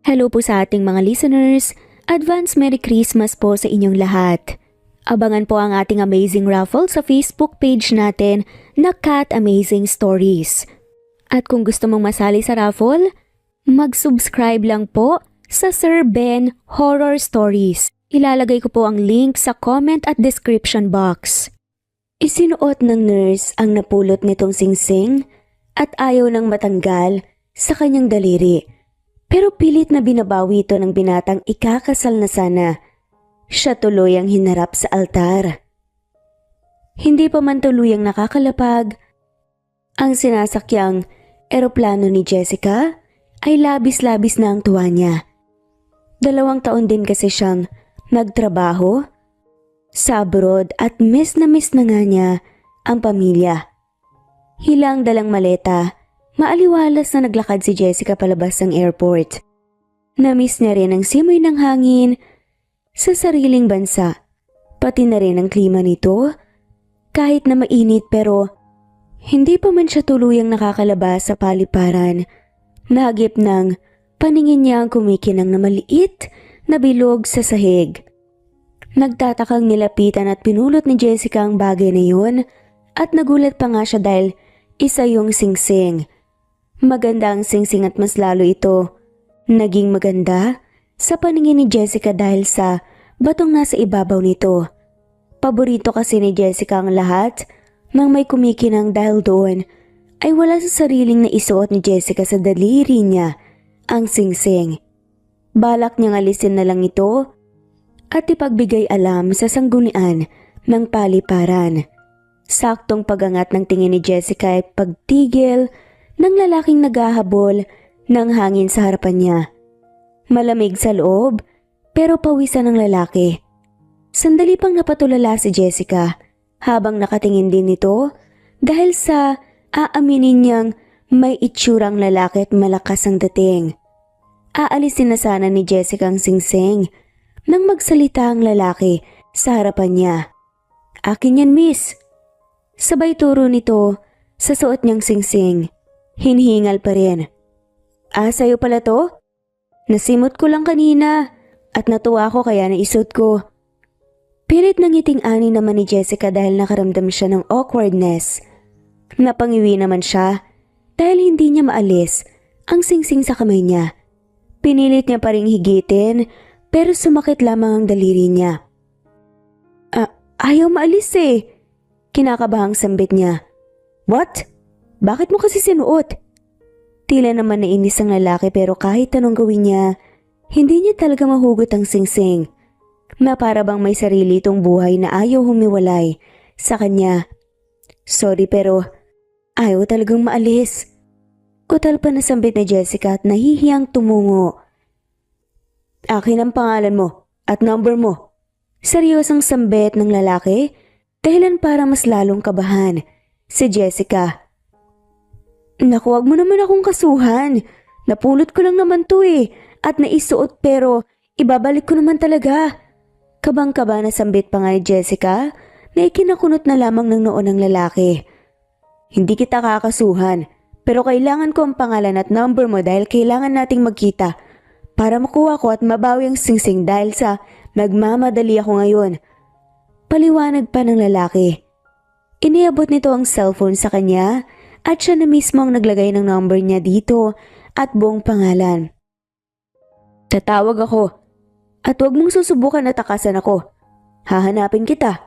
Hello po sa ating mga listeners. Advance Merry Christmas po sa inyong lahat. Abangan po ang ating amazing raffle sa Facebook page natin na Cat Amazing Stories. At kung gusto mong masali sa raffle, mag-subscribe lang po sa Sir Ben Horror Stories. Ilalagay ko po ang link sa comment at description box. Isinuot ng nurse ang napulot nitong singsing at ayaw nang matanggal sa kanyang daliri. Pero pilit na binabawi ito ng binatang ikakasal na sana. Siya tuloy ang hinarap sa altar. Hindi pa man tuluyang nakakalapag, ang sinasakyang eroplano ni Jessica ay labis-labis na ang tuwa niya. 2 taon din kasi siyang nagtrabaho sa abroad at miss na nga niya ang pamilya. Hilang dalang maleta. Maaliwalas na naglakad si Jessica palabas ng airport. Namiss niya rin ang simoy ng hangin sa sariling bansa, pati na rin ang klima nito. Kahit na mainit pero hindi pa man siya tuluyang nakakalabas sa paliparan. Nahagip ng paningin niya ang kumikinang na maliit na bilog sa sahig. Nagtatakang nilapitan at pinulot ni Jessica ang bagay na yun at nagulat pa nga siya dahil isa yung singsing. Maganda ang singsing at mas lalo ito naging maganda sa paningin ni Jessica dahil sa batong nasa ibabaw nito. Paborito kasi ni Jessica ang lahat ng may kumikinang dahil doon ay wala sa sariling na isuot ni Jessica sa daliri niya ang singsing. Balak niyang alisin na lang ito at ipagbigay alam sa sanggunian ng paliparan. Saktong pagangat ng tingin ni Jessica ay pagtigil ng lalaking naghahabol ng hangin sa harapan niya. Malamig sa loob pero pawisan ng lalaki. Sandali pang napatulala si Jessica habang nakatingin din ito dahil sa aaminin niyang may itsurang lalaki at malakas ang dating. Aalisin na sana ni Jessica ang singsing nang magsalita ang lalaki sa harapan niya. "Akin yan, miss." Sabay turo nito sa suot niyang singsing. Hinhingal pa rin. "Sa'yo pala to? Nasimot ko lang kanina at natuwa ko kaya naisot ko." Pilit ng ngiting-ani naman ni Jessica dahil nakaramdam siya ng awkwardness. Napangiwi naman siya dahil hindi niya maalis ang singsing sa kamay niya. Pinilit niya pa ring higitin pero sumakit lamang ang daliri niya. Ayaw maalis eh." Kinakabahang sambit niya. "What? Bakit mo kasi sinuot?" Tila naman nainis ang lalaki pero kahit anong gawin niya, hindi niya talaga mahugot ang singsing. Na para bang may sarili itong buhay na ayaw humiwalay sa kanya. "Sorry pero ayaw talagang maalis." Kutal pa na sambit ni Jessica at nahihiyang tumungo. "Akin ang pangalan mo at number mo." Seryosang sambit ng lalaki dahilan para mas lalong kabahan si Jessica. "Naku, wag mo naman akong kasuhan. Napulot ko lang naman to eh at naisuot pero ibabalik ko naman talaga." Kabang-kaba na sambit pa nga ni Jessica na ikinakunot na lamang ng noo ng lalaki. "Hindi kita kakasuhan pero kailangan ko ang pangalan at number mo dahil kailangan nating magkita para makuha ko at mabawi ang singsing dahil sa nagmamadali ako ngayon." Paliwanag pa ng lalaki. Iniabot nito ang cellphone sa kanya at siya na mismo ang naglagay ng number niya dito at buong pangalan. "Tatawag ako at huwag mong susubukan na takasan ako. Hahanapin kita."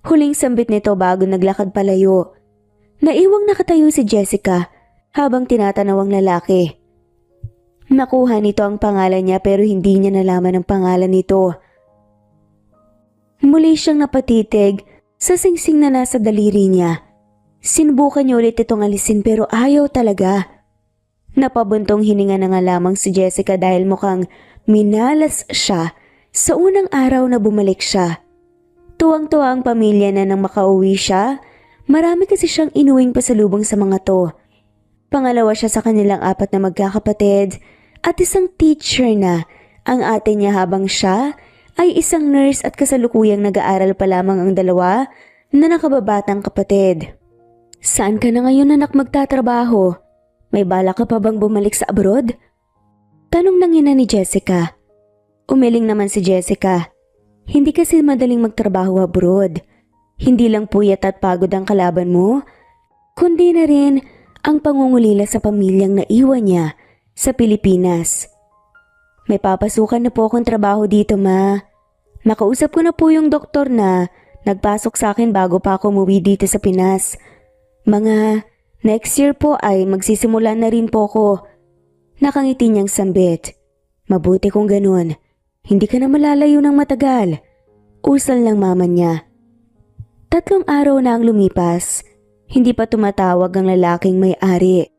Huling sambit nito bago naglakad palayo. Naiwang nakatayo si Jessica habang tinatanaw ang lalaki. Nakuha nito ang pangalan niya pero hindi niya nalaman ang pangalan nito. Muli siyang napatitig sa singsing na nasa daliri niya. Sinubukan niya ulit itong alisin pero ayaw talaga. Napabuntong hininga na nga lamang si Jessica dahil mukhang minalas siya sa unang araw na bumalik siya. Tuwang-tuwa ang pamilya na nang makauwi siya. Marami kasi siyang inuwing pasalubong sa mga to. Pangalawa siya sa kanilang 4 na magkakapatid at isang teacher na ang ate niya habang siya ay isang nurse at kasalukuyang nag-aaral pa lamang ang dalawa na nakababatang kapatid. "Saan ka na ngayon anak magtatrabaho? May balak ka pa bang bumalik sa abroad?" Tanong ng ina ni Jessica. Umiling naman si Jessica. Hindi kasi madaling magtrabaho abroad. Hindi lang puyat at pagod ang kalaban mo, kundi na rin ang pangungulila sa pamilyang naiwan niya sa Pilipinas. May papasukan na po akong trabaho dito, ma. Nakausap ko na po yung doktor na nagpasok sa akin bago pa ako umuwi dito sa Pinas. Mga next year po ay magsisimula na rin po ko. Nakangiti niyang sambit. Mabuti kung ganun. Hindi ka na malalayo ng matagal. Usal ng mama niya. 3 araw na ang lumipas. Hindi pa tumatawag ang lalaking may-ari.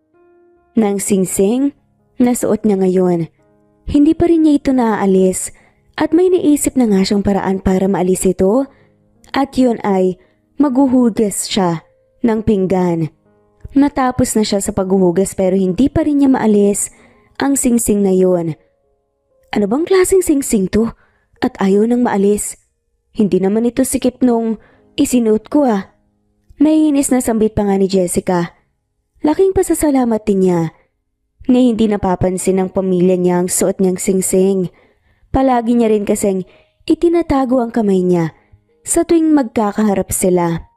Nang singsing, nasuot niya ngayon. Hindi pa rin niya ito naaalis at may naisip na nga siyang paraan para maalis ito at yun ay maghuhugas siya ng pinggan. Natapos na siya sa paghuhugas pero hindi pa rin niya maalis ang singsing na yun. Ano bang klaseng singsing to? At ayaw nang maalis. Hindi naman ito sikip nung isinuot ko ah. Naiinis na sambit pa nga ni Jessica. Laking pasasalamat din niya na hindi napapansin ng pamilya niya ang suot niyang singsing. Palagi niya rin kasing itinatago ang kamay niya sa tuwing magkakaharap sila.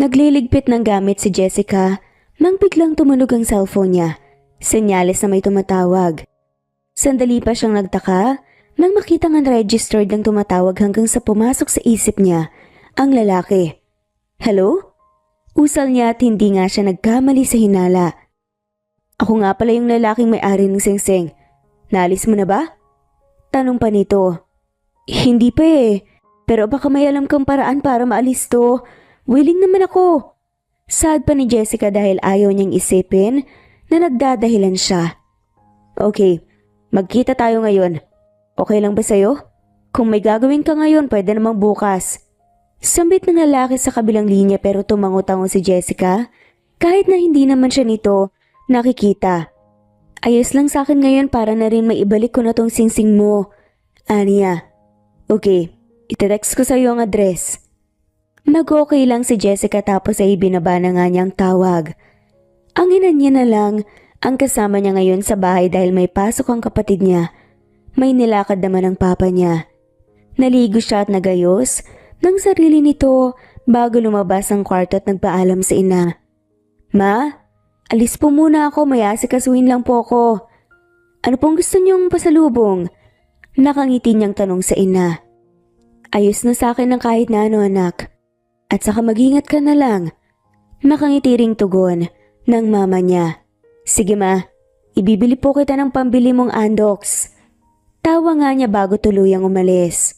Nagliligpit ng gamit si Jessica nang biglang tumunog ang cellphone niya. Senyales na may tumatawag. Sandali pa siyang nagtaka nang makita ng registered ang tumatawag hanggang sa pumasok sa isip niya ang lalaki. Hello? Usal niya at hindi nga siya nagkamali sa hinala. Ako nga pala yung lalaking may-ari ng singsing. Naalis mo na ba? Tanong pa nito. Hindi pa eh. Pero baka may alam kang paraan para maalis to. Willing naman ako. Sad pa ni Jessica dahil ayaw niyang isipin na nagdadahilan siya. Okay, magkita tayo ngayon. Okay lang ba sa'yo? Kung may gagawin ka ngayon, pwede namang bukas. Sambit ng lalaki sa kabilang linya pero tumango-tango si Jessica kahit na hindi naman siya nito nakikita. Ayos lang sa akin ngayon para na rin maibalik ko na tong singsing mo. Aniya. Okay, itetext ko sa'yo ang address. Nag-okay lang si Jessica tapos ay binaba na nga niyang tawag. Ang ina niya na lang ang kasama niya ngayon sa bahay dahil may pasok ang kapatid niya. May nilakad naman ang papa niya. Naligo siya at nagayos ng sarili nito bago lumabas ang kwarto at nagpaalam sa ina. Ma, alis po muna ako, may asikasuhin lang po ako. Ano pong gusto niyong pasalubong? Nakangiti niyang tanong sa ina. Ayos na sa akin ng kahit na ano anak. At saka mag-ingat ka na lang. Nakangiti ring tugon ng mama niya. Sige ma, ibibili po kita ng pambili mong Andox. Tawa nga niya bago tuluyang umalis.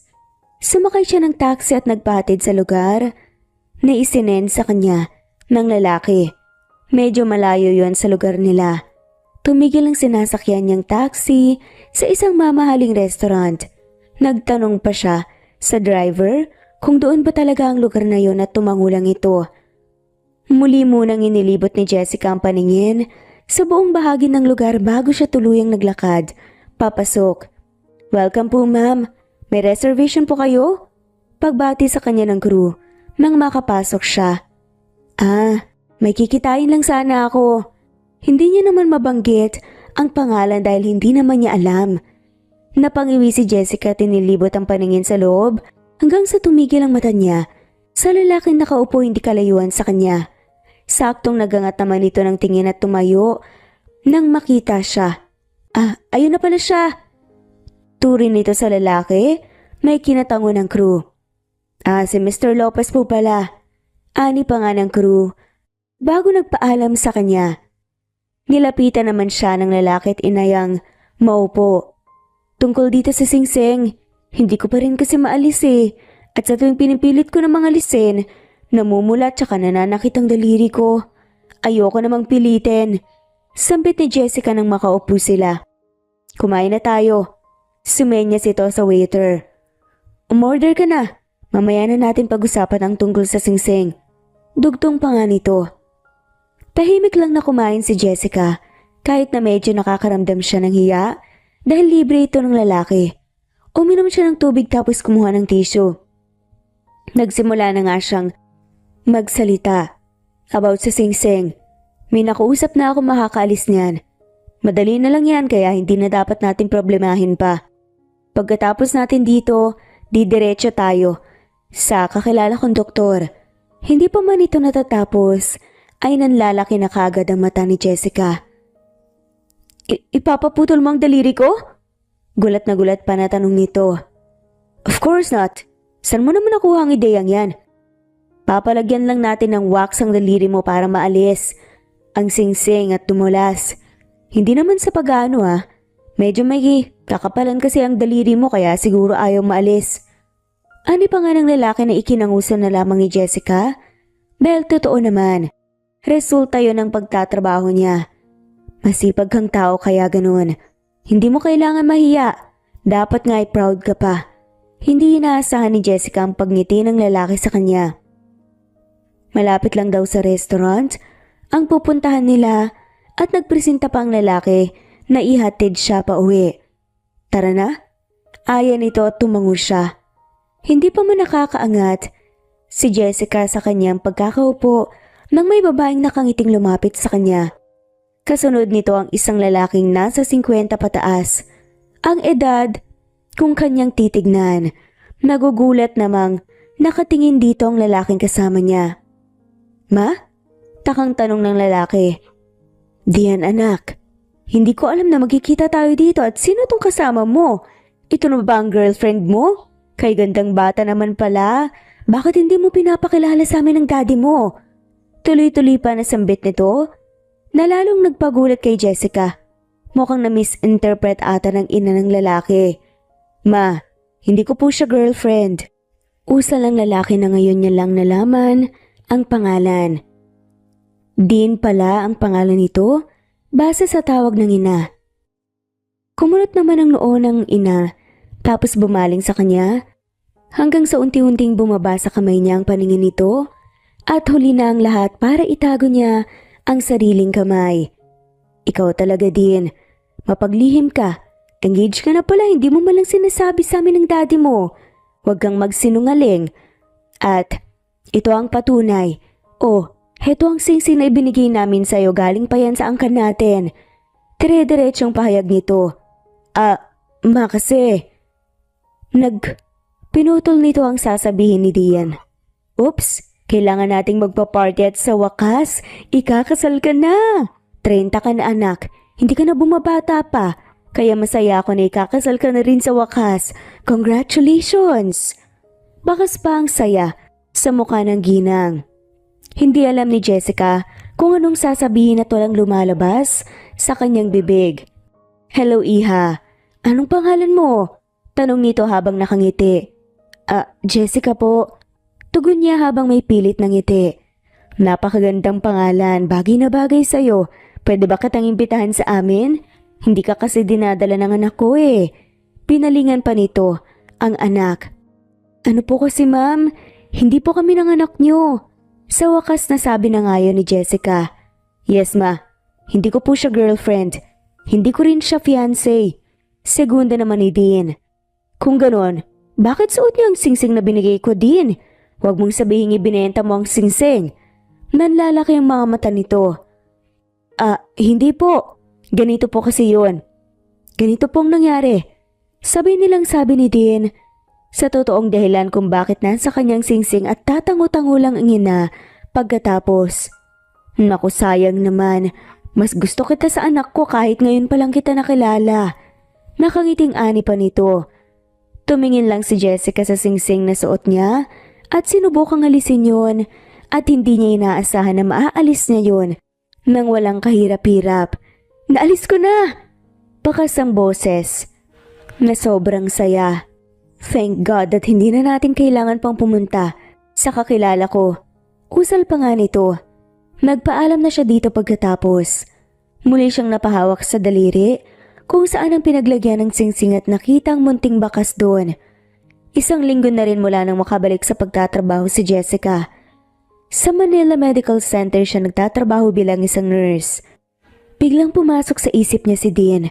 Sumakay siya ng taxi at nagpahatid sa lugar na isinen sa kanya ng lalaki. Medyo malayo yon sa lugar nila. Tumigil ang sinasakyan niyang taxi sa isang mamahaling restaurant. Nagtanong pa siya sa driver kung doon ba talaga ang lugar na yon at tumangulang ito. Muli munang inilibot ni Jessica ang paningin sa buong bahagi ng lugar bago siya tuluyang naglakad. Papasok. Welcome po ma'am. May reservation po kayo? Pagbati sa kanya ng crew nang makapasok siya. May kikitain lang sana ako. Hindi niya naman mabanggit ang pangalan dahil hindi naman niya alam. Napangiwi si Jessica at tinilibot ang paningin sa loob hanggang sa tumigil ang mata niya sa lalaking nakaupo hindi kalayuan sa kanya. Saktong nagangat naman ito ng tingin at tumayo nang makita siya. Ayun na pala siya. Turin nito sa lalaki, may kinatango ng crew. Si Mr. Lopez po pala. Ani pa nga ng crew. Bago nagpaalam sa kanya, nilapitan naman siya ng lalaki at inayang maupo. Tungkol dito sa singsing, hindi ko pa rin kasi maalis eh. At sa tuwing pinipilit ko na mga alisin, namumula at saka nananakit ang daliri ko. Ayoko namang pilitin. Sambit ni Jessica nang makaupo sila. Kumain na tayo. Sumenyas ito sa waiter. Umorder ka na. Mamaya na natin pag-usapan ang tungkol sa singsing. Dugtong pa nga nito. Tahimik lang na kumain si Jessica kahit na medyo nakakaramdam siya ng hiya dahil libre ito ng lalaki. Uminom siya ng tubig tapos kumuha ng tissue. Nagsimula na nga siyang magsalita about sa singsing. May nakausap na ako makakaalis niyan. Madali na lang yan kaya hindi na dapat natin problemahin pa. Pagkatapos natin dito, didiretso tayo sa kakilala kong doktor. Hindi pa man ito natatapos, ay nanlalaki na kaagad ang mata ni Jessica. Ipapaputol mo ang daliri ko? Gulat na gulat pa na tanong nito. Of course not. Saan mo naman nakuha ang ideyang yan? Papalagyan lang natin ng wax ang daliri mo para maalis ang singsing at tumulas. Hindi naman sa pag-ano Medyo may kakapalan kasi ang daliri mo kaya siguro ayaw maalis. Ani pa nga ng lalaki na ikinangusan na lamang ni Jessica? Dahil totoo naman, resulta yon ng pagtatrabaho niya. Masipag kang tao kaya ganun. Hindi mo kailangan mahiya. Dapat nga ay proud ka pa. Hindi inaasahan ni Jessica ang pagngiti ng lalaki sa kanya. Malapit lang daw sa restaurant ang pupuntahan nila at nagpresenta pa ang lalaki na ihatid siya pa uwi. Tara na. Aya nito at tumango siya. Hindi pa man nakakaangat si Jessica sa kanyang pagkakaupo nang may babaeng nakangiting lumapit sa kanya. Kasunod nito ang isang lalaking nasa 50 pataas. Ang edad kung kanyang titignan. Nagugulat namang nakatingin dito ang lalaking kasama niya. Ma? Takang tanong ng lalaki. Diyan anak. Hindi ko alam na magkikita tayo dito at sino tong kasama mo? Ito na ba ang girlfriend mo? Kay gandang bata naman pala. Bakit hindi mo pinapakilala sa amin ng daddy mo? Tuloy-tuloy pa na sambit nito na lalong nagpagulat kay Jessica. Mukhang na-misinterpret ata ng ina ng lalaki. Ma, hindi ko po siya girlfriend. Usa lang lalaki na ngayon niya lang nalaman ang pangalan. Dean pala ang pangalan nito base sa tawag ng ina. Kumunot naman ang noo ng ina tapos bumaling sa kanya hanggang sa unti-unting bumaba sa kamay niya ang paningin nito at huli na ang lahat para itago niya ang sariling kamay. Ikaw talaga Dean. Mapaglihim ka. Engaged ka na pala, hindi mo malang sinasabi sa amin ng daddy mo. Huwag kang magsinungaling. At ito ang patunay. Heto ang singsing na ibinigay namin sa'yo, galing pa yan sa angkan natin. Dire-diretsong pahayag nito. Ma kasi. Pinutol nito ang sasabihin ni Dian. Oops, kailangan nating magpa-party at sa wakas, ikakasal ka na. 30 ka na anak, hindi ka na bumabata pa. Kaya masaya ako na ikakasal ka na rin sa wakas. Congratulations! Bakas pa ang saya sa mukha ng ginang. Hindi alam ni Jessica kung anong sasabihin at walang lumalabas sa kanyang bibig. Hello Iha, anong pangalan mo? Tanong nito habang nakangiti. Jessica po. Tugon niya habang may pilit ng ngiti. Napakagandang pangalan, bagay na bagay sa'yo. Pwede ba kitang imbitahan sa amin? Hindi ka kasi dinadala ng anak ko eh. Pinalingan pa nito ang anak. Ano po kasi ma'am, hindi po kami ng anak niyo. Sa wakas nasabi na nga yun ni Jessica. Yes ma, hindi ko po siya girlfriend. Hindi ko rin siya fiancé. Segunda naman ni Dean. Kung ganon, bakit suot niya ang singsing na binigay ko Dean? Huwag mong sabihin ibinenta mo ang singsing. Nanlalaki ang mga mata nito. Hindi po. Ganito po kasi yun. Ganito pong nangyari. Sabi ni Dean. Sa totoong dahilan kung bakit nasa kanyang singsing at tatango-tango lang ang ina pagkatapos. Naku sayang naman, mas gusto kita sa anak ko kahit ngayon pa lang kita nakilala. Nakangiting ani pa nito. Tumingin lang si Jessica sa singsing na suot niya at sinubukang alisin yun at hindi niya inaasahan na maaalis niya yun nang walang kahirap-hirap. Naalis ko na! Bakas ang boses na sobrang saya. Thank God that hindi na natin kailangan pang pumunta sa kakilala ko. Usal pa nga nito. Nagpaalam na siya dito pagkatapos. Muli siyang napahawak sa daliri kung saan ang pinaglagyan ng singsing at nakita ang munting bakas doon. Isang linggo na rin mula nang makabalik sa pagtatrabaho si Jessica. Sa Manila Medical Center siya nagtatrabaho bilang isang nurse. Biglang pumasok sa isip niya si Dean.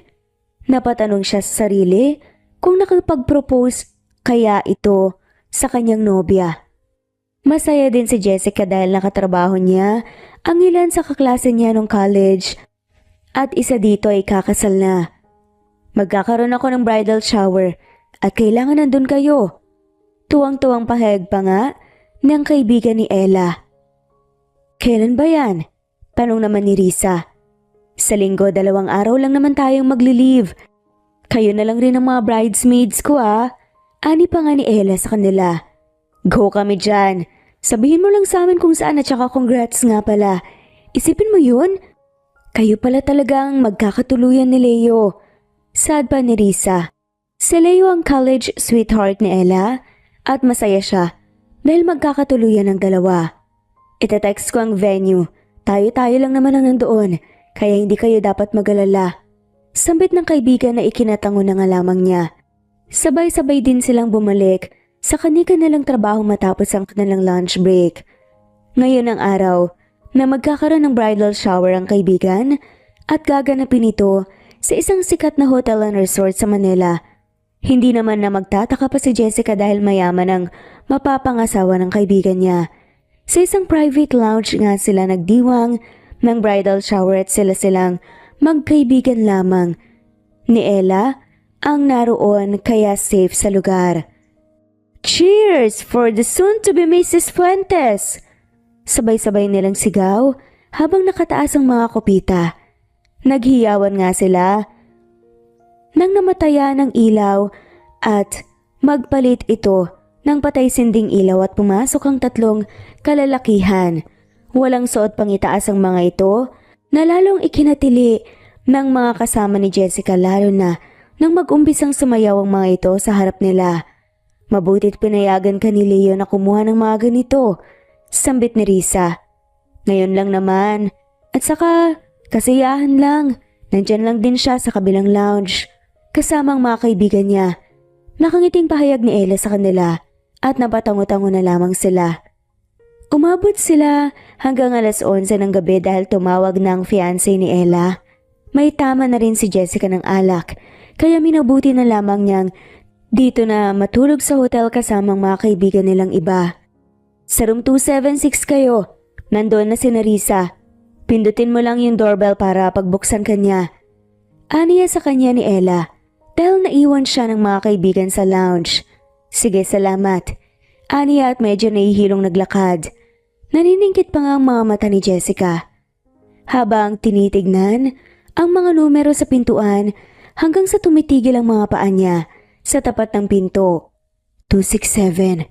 Napatanong siya sa sarili kung nakapag-propose kaya ito sa kanyang nobya. Masaya din si Jessica dahil nakatrabaho niya ang ilan sa kaklase niya nung college At isa dito ay kakasal na. Magkakaroon ako ng bridal shower at kailangan nandun kayo. Tuwang-tuwang pahayag pa nga ng kaibigan ni Ella. Kailan ba yan? Tanong naman ni Risa. Sa linggo, 2 araw lang naman tayong magli-leave. Kayo na lang rin ang mga bridesmaids ko Ani pa nga ni Ella sa kanila. Go kami dyan. Sabihin mo lang sa amin kung saan at saka congrats nga pala. Isipin mo yun? Kayo pala talagang magkakatuluyan ni Leo. Sad pa ni Risa. Si Leo ang college sweetheart ni Ella at masaya siya dahil magkakatuluyan ng dalawa. Ite-text ko ang venue. Tayo-tayo lang naman ang nandoon kaya hindi kayo dapat mag-alala. Sambit ng kaibigan na ikinatango na nga lamang niya. Sabay-sabay din silang bumalik sa kani-kanilang trabaho matapos ang kanilang lunch break. Ngayon ang araw na magkakaroon ng bridal shower ang kaibigan at gaganapin ito sa isang sikat na hotel and resort sa Manila. Hindi naman na magtataka pa si Jessica dahil mayaman ang mapapangasawa ng kaibigan niya. Sa isang private lounge nga sila nagdiwang ng bridal shower at sila silang magkaibigan lamang. Ni Ella ang naroon kaya safe sa lugar. Cheers for the soon-to-be Mrs. Fuentes! Sabay-sabay nilang sigaw habang nakataas ang mga kopita. Naghiyawan nga sila nang namatayan ng ilaw at magpalit ito ng patay sinding ilaw at pumasok ang 3 kalalakihan. Walang suot pang itaas ang mga ito na lalong ikinatili ng mga kasama ni Jessica lalo na nang mag-umpisang sumayaw ang mga ito sa harap nila. Mabuti't pinayagan ka ni Leo na kumuha ng mga ganito. Sambit ni Risa. Ngayon lang naman. At saka, kasiyahan lang. Nandyan lang din siya sa kabilang lounge. Kasama ang mga kaibigan niya. Nakangiting pahayag ni Ella sa kanila at napatango-tango na lamang sila. Umabot sila hanggang 11:00 ng gabi dahil tumawag ng fiancé ni Ella. May tama na rin si Jessica ng alak kaya minabuti na lamang niyang dito na matulog sa hotel kasamang mga kaibigan nilang iba. Sa room 276 kayo. Nandoon na si Narisa. Pindutin mo lang yung doorbell para pagbuksan kanya. Aniya sa kanya ni Ella dahil naiwan siya ng mga kaibigan sa lounge. Sige, salamat. Aniya at medyo nahihilong naglakad. Naniningkit pa nga ang mga mata ni Jessica. Habang tinitignan ang mga numero sa pintuan hanggang sa tumitigil ang mga paa niya sa tapat ng pinto. 267.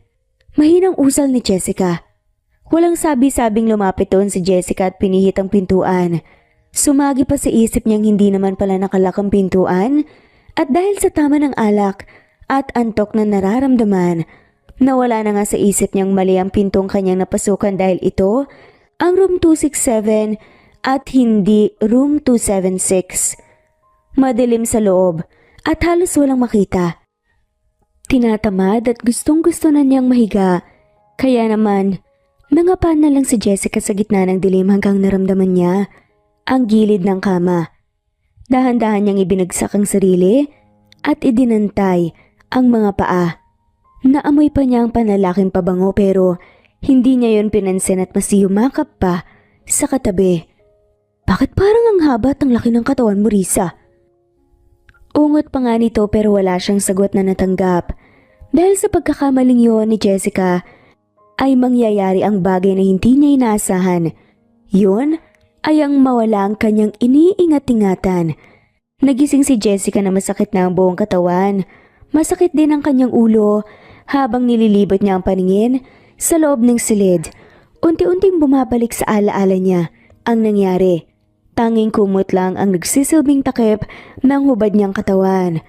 Mahinang usal ni Jessica. Walang sabi-sabing lumapit doon si Jessica at pinihit ang pintuan. Sumagi pa sa isip niyang hindi naman pala nakalak ang pintuan at dahil sa tama ng alak at antok na nararamdaman, nawala na nga sa isip niyang mali ang pintong kanyang napasukan dahil ito ang room 267 at hindi room 276. Madilim sa loob at halos walang makita. Tinatamad at gustong-gusto na niyang mahiga, kaya naman nangapan na lang si Jessica sa gitna ng dilim hanggang naramdaman niya ang gilid ng kama. Dahan-dahan niyang ibinagsak ang sarili at idinantay ang mga paa. Naamoy pa niya ang panlalaking pabango pero hindi niya yon pinansin at mas yumakap pa sa katabi. Bakit parang ang haba at ang laki ng katawan mo, Risa? Ungot pa nga nito pero wala siyang sagot na natanggap. Dahil sa pagkakamaling yun ni Jessica ay mangyayari ang bagay na hindi niya inaasahan. Yun ay ang mawala ang kanyang iniingat-ingatan. Nagising si Jessica na masakit na ang buong katawan. Masakit din ang kanyang ulo habang nililibot niya ang paningin sa loob ng silid. Unti-unting bumabalik sa alaala niya ang nangyari. Tanging kumot lang ang nagsisilbing takip ng hubad niyang katawan.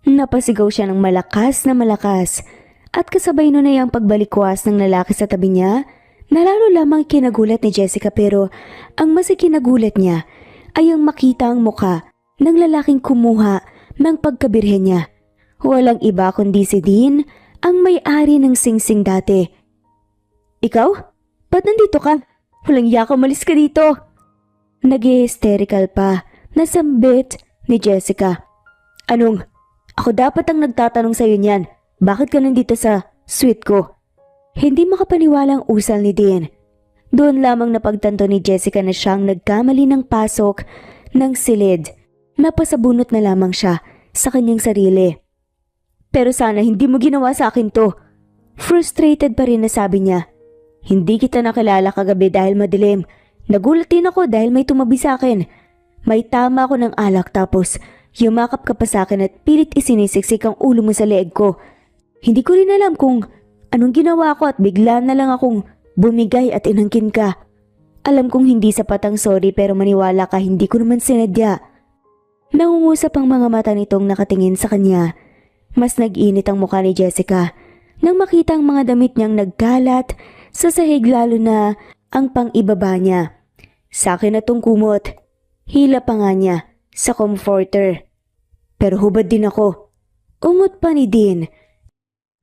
Napasigaw siya ng malakas at kasabay nun ay ang pagbalikwas ng lalaki sa tabi niya na lalo lamang kinagulat ni Jessica pero ang mas ikinagulat niya ay ang makita ang muka ng lalaking kumuha ng pagkabirhen niya. Walang iba kundi si Dean, ang may-ari ng singsing dati. Ikaw? Ba't nandito ka? Walang yaka, umalis ka dito. Nag-hysterical pa na sambit ni Jessica. Anong? Ako dapat ang nagtatanong sa'yo niyan. Bakit ka nandito sa suite ko? Hindi makapaniwalang usal ni Dean. Doon lamang napagtanto ni Jessica na siyang nagkamali ng pasok ng silid. Napasabunot na lamang siya sa kanyang sarili. Pero sana hindi mo ginawa sa akin to. Frustrated pa rin na sabi niya. Hindi kita nakilala kagabi dahil madilim. Nagulat din ako dahil may tumabi sa akin. May tama ako ng alak tapos yumakap ka pa sa akin at pilit isinisiksik ang ulo mo sa leeg ko. Hindi ko rin alam kung anong ginawa ko at bigla na lang akong bumigay at inangkin ka. Alam kong hindi sapat ang sorry pero maniwala ka hindi ko naman sinadya. Nangungusap ang mga mata nitong nakatingin sa kanya. Mas nag-init ang mukha ni Jessica nang makita ang mga damit niyang nagkalat sa sahig lalo na ang pang-ibaba niya. Sa akin na tong kumot. Hila pa nga niya sa comforter. Pero hubad din ako. Ungot pa ni Dean.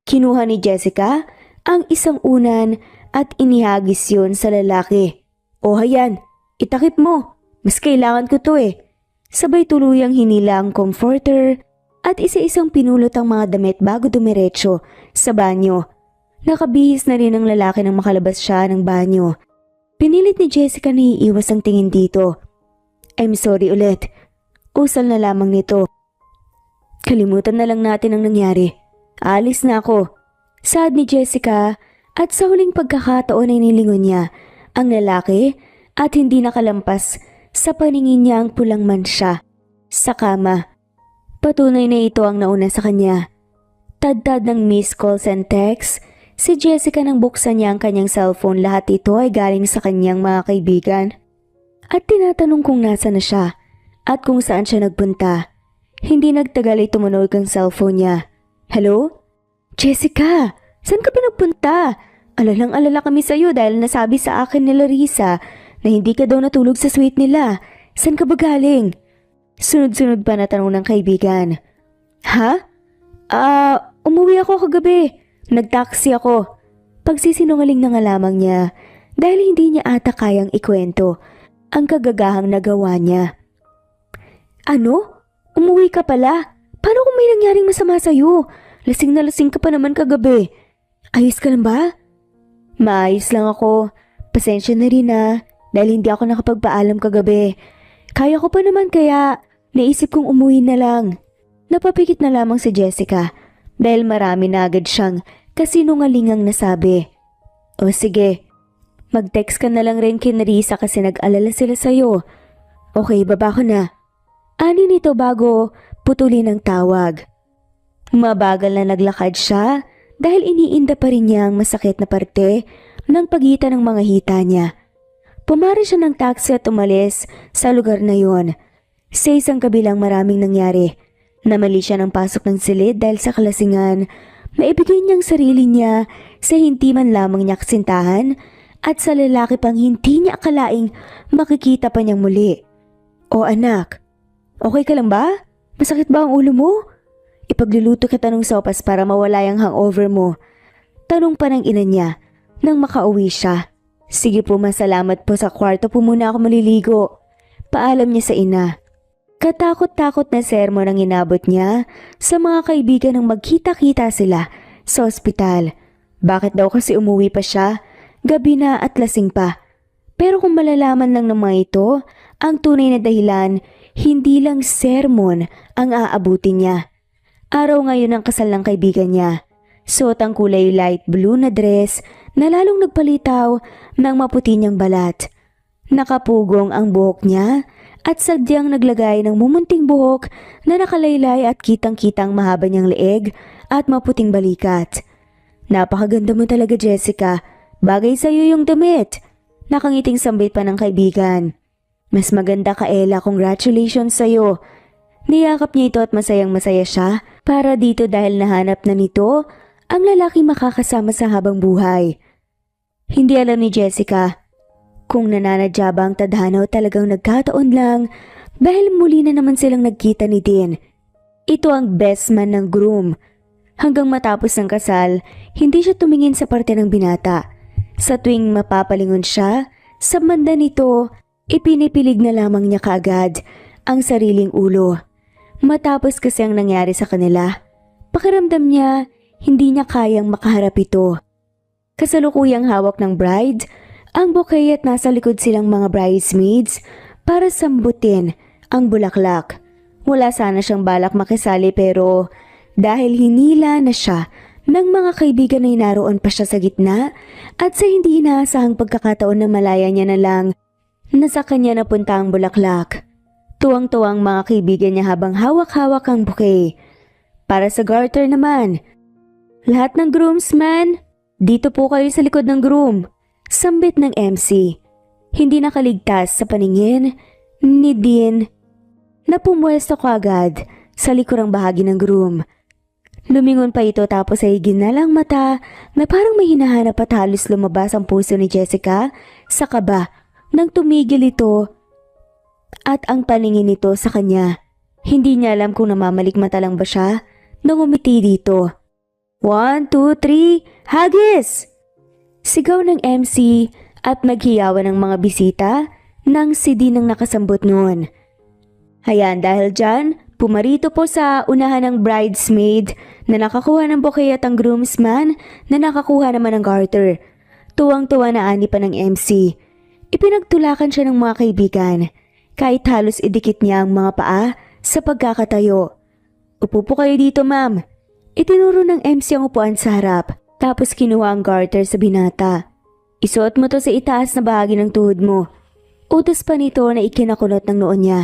Kinuha ni Jessica ang isang unan at inihagis yun sa lalaki. O hayan, itakip mo. Mas kailangan ko to eh. Sabay tuluyang hinila ang comforter at isa-isang pinulot ang mga damit bago dumiretso sa banyo. Nakabihis na rin ang lalaki nang makalabas siya ng banyo. Pinilit ni Jessica na iiwas ang tingin dito. I'm sorry ulit. Usal na lamang nito. Kalimutan na lang natin ang nangyari. Alis na ako. Saad ni Jessica at sa huling pagkakataon ay nilingon niya ang lalaki at hindi nakalampas sa paningin niya ang pulang mansya sa kama. Patunay na ito ang nauna sa kanya. Tad-tad ng missed calls and texts, si Jessica nang buksan niya ang kanyang cellphone. Lahat ito ay galing sa kanyang mga kaibigan. At tinatanong kung nasa na siya at kung saan siya nagpunta. Hindi nagtagal ay tumunog ang cellphone niya. Hello? Jessica, saan ka pinagpunta? Alalang-alala kami sa'yo dahil nasabi sa akin ni Larissa na hindi ka daw natulog sa suite nila. Saan ka ba galing? Sunod-sunod pa na tanong ng kaibigan. Ha? Umuwi ako kagabi. Nagtaksi ako. Pagsisinungaling na nga lamang niya dahil hindi niya ata kayang ikwento ang kagagahang nagawa niya. Ano? Umuwi ka pala? Paano kung may nangyaring masama sa'yo? Lasing na lasing ka pa naman kagabi. Ayos ka lang ba? Maayos lang ako. Pasensya na rin dahil hindi ako nakapagpaalam kagabi. Kaya ko pa naman kaya naisip kong umuwi na lang. Napapikit na lamang si Jessica dahil marami na agad siyang kasinungalingang nasabi. O sige, mag-text ka na lang rin kay Narisa kasi nag-alala sila sa'yo. Okay, baba ko na. Ani nito bago putulin ang tawag. Mabagal na naglakad siya dahil iniinda pa rin niya ang masakit na parte ng pagitan ng mga hita niya. Pumari siya ng taxi at umalis sa lugar na yon. Sa isang kabilang maraming nangyari. Namali siya ng pasok ng silid dahil sa kalasingan. Naibigay niyang sarili niya sa hindi man lamang niya kasintahan at sa lalaki pang hindi niya akalaing makikita pa niyang muli. O anak, okay ka lang ba? Masakit ba ang ulo mo? Ipagluluto kita ng sopas para mawala yung hangover mo. Tanong pa ng ina niya nang makauwi siya. Sige po, masalamat po, sa kwarto po muna ako maliligo. Paalam niya sa ina. Katakot-takot na sermon ang inabot niya sa mga kaibigan nang magkita-kita sila sa ospital. Bakit daw kasi umuwi pa siya? Gabi na at lasing pa. Pero kung malalaman lang ng mga ito, ang tunay na dahilan, hindi lang sermon ang aabutin niya. Araw ngayon ang kasal ng kaibigan niya. Suot ang kulay light blue na dress na lalong nagpalitaw ng maputi niyang balat. Nakapugong ang buhok niya at sadyang naglagay ng mumunting buhok na nakalaylay at kitang-kitang mahaba niyang leeg at maputing balikat. Napakaganda mo talaga, Jessica. Bagay sa'yo yung damit. Nakangiting sambit pa ng kaibigan. Mas maganda ka, Ella. Congratulations sa'yo. Niyakap niya ito at masayang-masaya siya para dito dahil nahanap na nito ang lalaki makakasama sa habang buhay. Hindi alam ni Jessica kung nananadya ba ang tadhana o talagang nagkataon lang dahil muli na naman silang nagkita ni Dean. Ito ang best man ng groom. Hanggang matapos ng kasal, hindi siya tumingin sa parte ng binata. Sa tuwing mapapalingon siya, sa banda nito, ipinipilig na lamang niya kaagad ang sariling ulo. Matapos kasi ang nangyari sa kanila, pakiramdam niya hindi niya kayang makaharap ito. Kasalukuyang hawak ng bride ang bouquet at nasa likod silang mga bridesmaids para sambutin ang bulaklak. Wala sana siyang balak makisali pero dahil hinila na siya ng mga kaibigan ay naroon pa siya sa gitna at sa hindi inaasahang pagkakataon na malaya niya na lang na sa kanya napunta ang bulaklak. Tuwang-tuwang mga kaibigan niya habang hawak-hawak ang bouquet. Para sa garter naman, lahat ng groomsmen, dito po kayo sa likod ng groom. Sambit ng MC. Hindi nakaligtas sa paningin ni Dean na pumwesto kaagad sa likurang bahagi ng groom. Lumingon pa ito tapos ay ginalang mata na parang may hinahanap at halos lumabas ang puso ni Jessica sa kaba nang tumigil ito at ang paningin nito sa kanya. Hindi niya alam kung namamalikmata lang ba siya nang umiti dito. 1, 2, 3, hagis! Sigaw ng MC at naghiyawan ng mga bisita nang si Dean ang nakasambot noon. Hayan, dahil dyan, pumarito po sa unahan ng bridesmaid na nakakuha ng bouquet at ang groomsman na nakakuha naman ng garter. Tuwang-tuwa na ani pa ng MC. Ipinagtulakan siya ng mga kaibigan kahit halos idikit niya ang mga paa sa pagkakatayo. Upo po kayo dito, ma'am. Itinuro ng MC ang upuan sa harap tapos kinuha ang garter sa binata. Isuot mo to sa itaas na bahagi ng tuhod mo. Utos pa nito na ikinakulot ng noon niya.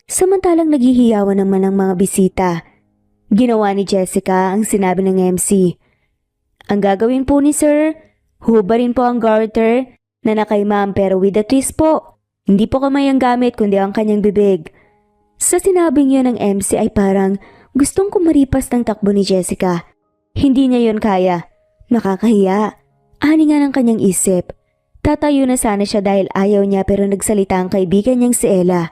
Samantalang naghihiyawan naman ang mga bisita. Ginawa ni Jessica ang sinabi ng MC. Ang gagawin po ni sir, hubarin po ang garter na nakay ma'am pero with a twist po. Hindi po kamay ang gamit kundi ang kanyang bibig. Sa sinabing yun ng MC ay parang gustong kumaripas ng takbo ni Jessica. Hindi niya yun kaya. Nakakahiya. Ani nga ng kanyang isip. Tatayo na sana siya dahil ayaw niya pero nagsalita ang kaibigan niyang si Ella.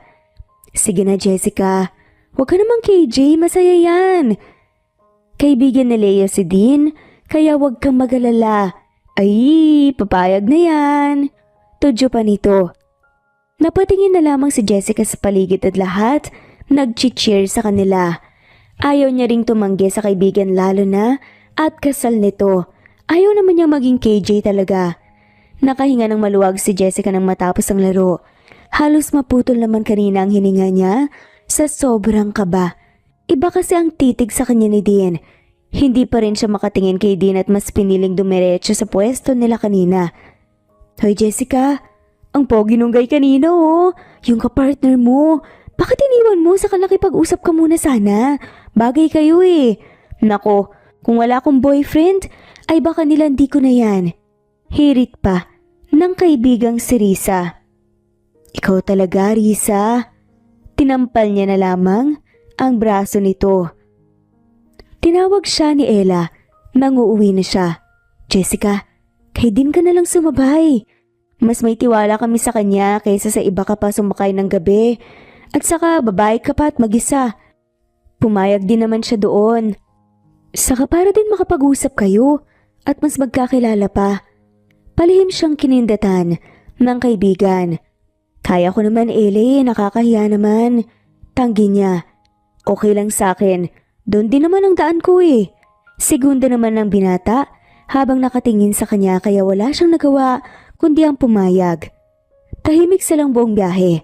Sige na Jessica, huwag ka namang KJ, masaya yan. Kaibigan ni Leo si Dean, kaya huwag kang mag-alala. Ay, papayag na yan. Tudyo pa nito. Napatingin na lamang si Jessica sa paligid at lahat nag-cheer sa kanila. Ayaw niya ring tumanggi sa kaibigan lalo na at kasal nito. Ayaw naman niyang maging KJ talaga. Nakahinga ng maluwag si Jessica nang matapos ang laro. Halos maputol naman kanina ang hininga niya sa sobrang kaba. Iba kasi ang titig sa kanya ni Dean. Hindi pa rin siya makatingin kay Dean at mas piniling dumiretso sa pwesto nila kanina. Hoy Jessica, ang pogi nung guy kanina oh. Yung kapartner mo. Bakit iniwan mo sa kalakipag-usap ka muna sana? Bagay kayo eh. Nako, kung wala akong boyfriend, ay baka nilandi ko na yan. Hirit pa ng kaibigang si Risa. Ikaw talaga, Risa. Tinampal niya na lamang ang braso nito. Tinawag siya ni Ella nang uuwi na siya. Jessica, kay Dean ka na lang sumabay. Mas may tiwala kami sa kanya kaysa sa iba ka pa sumakay ng gabi. At saka babae ka pa at mag-isa. Pumayag din naman siya doon. Saka para din makapag-usap kayo at mas magkakilala pa. Palihim siyang kinindatan ng kaibigan. Kaya ko naman Ele, nakakahiya naman. Tanggi niya. Okay lang sa akin. Doon din naman ang daan ko eh. Segunda naman ng binata habang nakatingin sa kanya kaya wala siyang nagawa kundi ang pumayag. Tahimik silang buong biyahe.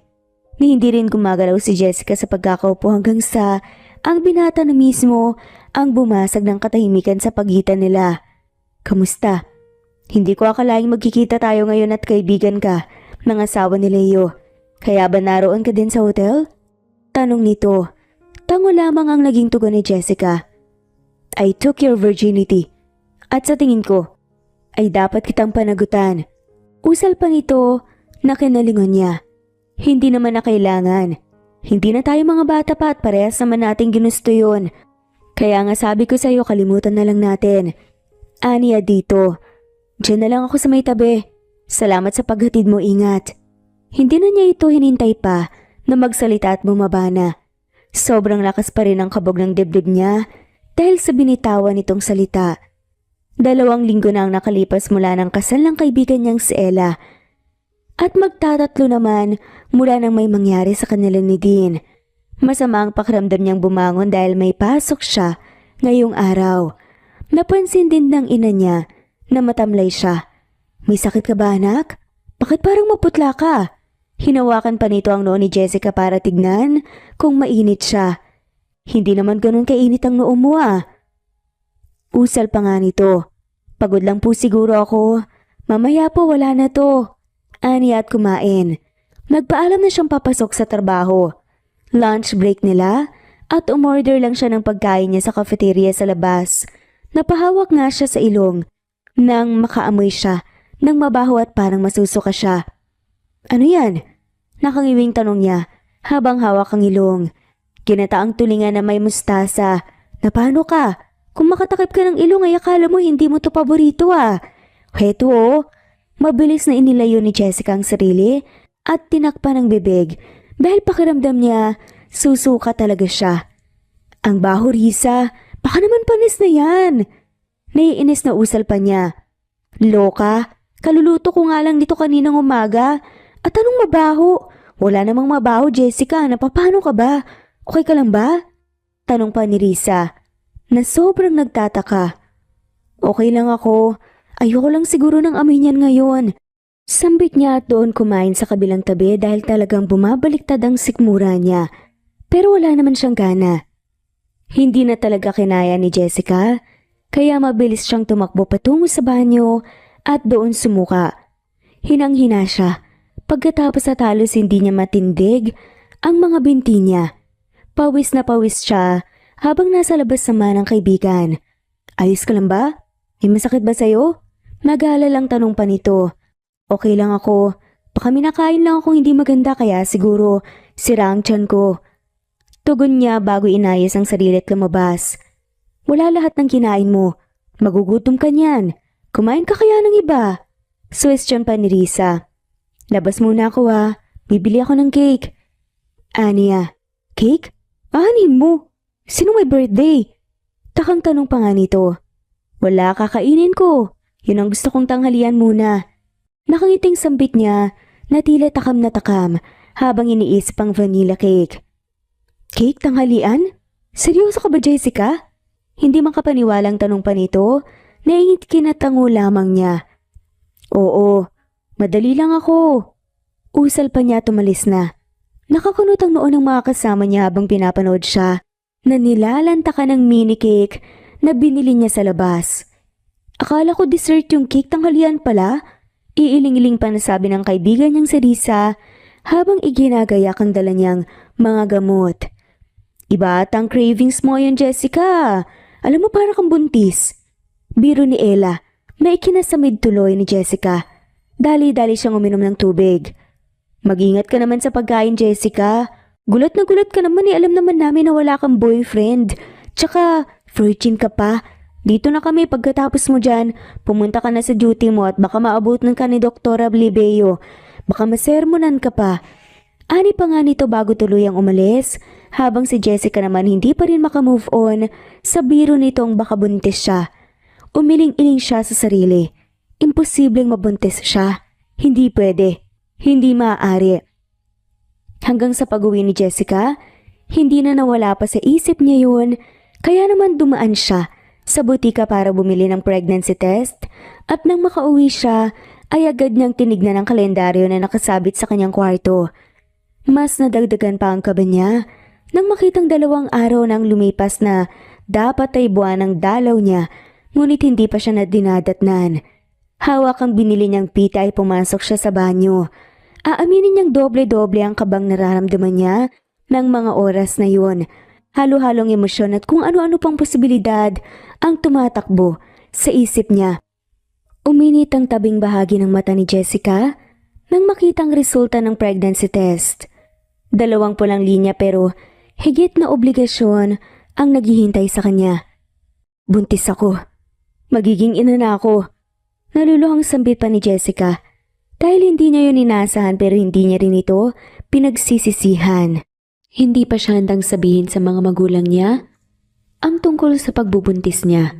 Ni hindi rin gumagalaw si Jessica sa pagkakaupo hanggang sa ang binata na mismo ang bumasag ng katahimikan sa pagitan nila. Kamusta? Hindi ko akalaing magkikita tayo ngayon at kaibigan ka ng asawa ni Leo. Kaya ba naroon ka din sa hotel? Tanong nito. Tango lamang ang naging tugon ni Jessica. I took your virginity. At sa tingin ko, ay dapat kitang panagutan. Usal pa nito na kinalingon niya. Hindi naman na kailangan. Hindi na tayo mga bata pa at parehas naman nating ginusto yun. Kaya nga sabi ko sa'yo kalimutan na lang natin. Aniya dito. Diyan na lang ako sa may tabi. Salamat sa paghatid mo, ingat. Hindi na niya ito hinintay pa na magsalita at bumaba na. Sobrang lakas pa rin ang kabog ng dibdib niya dahil sa binitawan nitong salita. 2 linggo na ang nakalipas mula ng kasal ng kaibigan niyang si Ella. At magtatatlo naman mula nang may mangyari sa kanila ni Dean. Masama ang pakiramdam niyang bumangon dahil may pasok siya ngayong araw. Napansin din ng ina niya na matamlay siya. May sakit ka ba anak? Bakit parang maputla ka? Hinawakan pa nito ang noo ni Jessica para tignan kung mainit siya. Hindi naman ganun kainit ang noo mo ah. Usal pa nga nito. Pagod lang po siguro ako. Mamaya po wala na to. Ani at kumain. Nagpaalam na siyang papasok sa trabaho. Lunch break nila at umorder lang siya ng pagkain niya sa cafeteria sa labas. Napahawak nga siya sa ilong nang makaamoy siya ng mabaho at parang masusuka siya. Ano yan? Nakangiwing tanong niya habang hawak ang ilong. Ginataang tulingan na may mustasa. Na paano ka? Kung makatakip ka ng ilong ay akala mo hindi mo to paborito ah. Heto oh. Mabilis na inilayo ni Jessica ang sarili at tinakpan ng bibig dahil pakiramdam niya susuka talaga siya. Ang baho, Risa. Baka naman panis na yan. Naiinis na usal pa niya. Loka, kaluluto ko nga lang dito kaninang umaga. At anong mabaho? Wala namang mabaho, Jessica. Napapano ka ba? Okay ka lang ba? Tanong pa ni Risa na sobrang nagtataka. Okay lang ako. Ayoko lang siguro ng amoy niyan ngayon. Sambit niya at doon kumain sa kabilang tabi dahil talagang bumabaliktad ang sikmura niya. Pero wala naman siyang gana. Hindi na talaga kinaya ni Jessica, kaya mabilis siyang tumakbo patungo sa banyo at doon sumuka. Hinang-hina siya. Pagkatapos at halos hindi niya matindig ang mga binti niya. Pawis na pawis siya habang nasa labas naman ang kaibigan. Ayos ka lang ba? May masakit ba sa'yo? Nag-aalala lang tanong pa nito. Okay lang ako. Baka minakain lang akong hindi maganda kaya siguro sira ang tiyan ko. Tugon niya bago inayos ang sarili at lumabas. Wala lahat ng kinain mo. Magugutom ka niyan. Kumain ka kaya ng iba? Suwestyon pa ni Risa. Labas muna ako ha. Bibili ako ng cake. Aniya. Cake? Ahanin mo. Sino may birthday? Takang tanong pa nga nito. Wala, kakainin ko. Yun ang gusto kong tanghalian muna. Nakangiting sambit niya na tila takam na takam habang iniisip ang vanilla cake. Cake tanghalian? Seryoso ka ba, Jessica? Hindi makapaniwalang tanong pa nito, naingit kinatango lamang niya. Oo, madali lang ako. Usal pa niya tumalis na. Nakakunot ang noo ng mga kasama niya habang pinapanood siya na nilalantakan ng mini cake na binili niya sa labas. Akala ko dessert yung cake tanghalian pala. Iiling-iling pa na sabi ng kaibigan niyang si Risa habang iginagayak ang dala niyang mga gamot. Iba at ang cravings mo yun, Jessica. Alam mo para kang buntis. Biro ni Ella na ikinasamid tuloy ni Jessica. Dali-dali siyang uminom ng tubig. Mag-ingat ka naman sa pagkain, Jessica. Gulat na gulat ka naman alam naman namin na wala kang boyfriend. Tsaka virgin ka pa. Dito na kami pagkatapos mo dyan, pumunta ka na sa duty mo at baka maabutan ka ni Dr. Ablibeo. Baka masermonan ka pa. Ani pa nga nito bago tuluyang umalis, habang si Jessica naman hindi pa rin makamove on sa biro nitong baka buntis siya. Umiling-iling siya sa sarili. Imposibleng mabuntis siya. Hindi pwede. Hindi maaari. Hanggang sa pag-uwi ni Jessica, hindi na nawala pa sa isip niya yun, kaya naman dumaan siya sa butika para bumili ng pregnancy test at nang makauwi siya ay agad niyang tinignan ang kalendaryo na nakasabit sa kanyang kwarto. Mas nadagdagan pa ang kaba niya nang makitang 2 araw nang lumipas na dapat ay buwan ang dalaw niya ngunit hindi pa siya na dinadatnan. Hawak ang binili niyang pita ay pumasok siya sa banyo. Aaminin niyang doble-doble ang kabang nararamdaman niya ng mga oras na yun. Halo-halong emosyon at kung ano-ano pang posibilidad ang tumatakbo sa isip niya. Uminit ang tabing bahagi ng mata ni Jessica nang makita ang resulta ng pregnancy test. 2 pulang linya pero higit na obligasyon ang naghihintay sa kanya. Buntis ako. Magiging ina na ako. Naluluhang sambit pa ni Jessica dahil hindi niya yun inaasahan pero hindi niya rin ito pinagsisisihan. Hindi pa siya handang sabihin sa mga magulang niya ang tungkol sa pagbubuntis niya.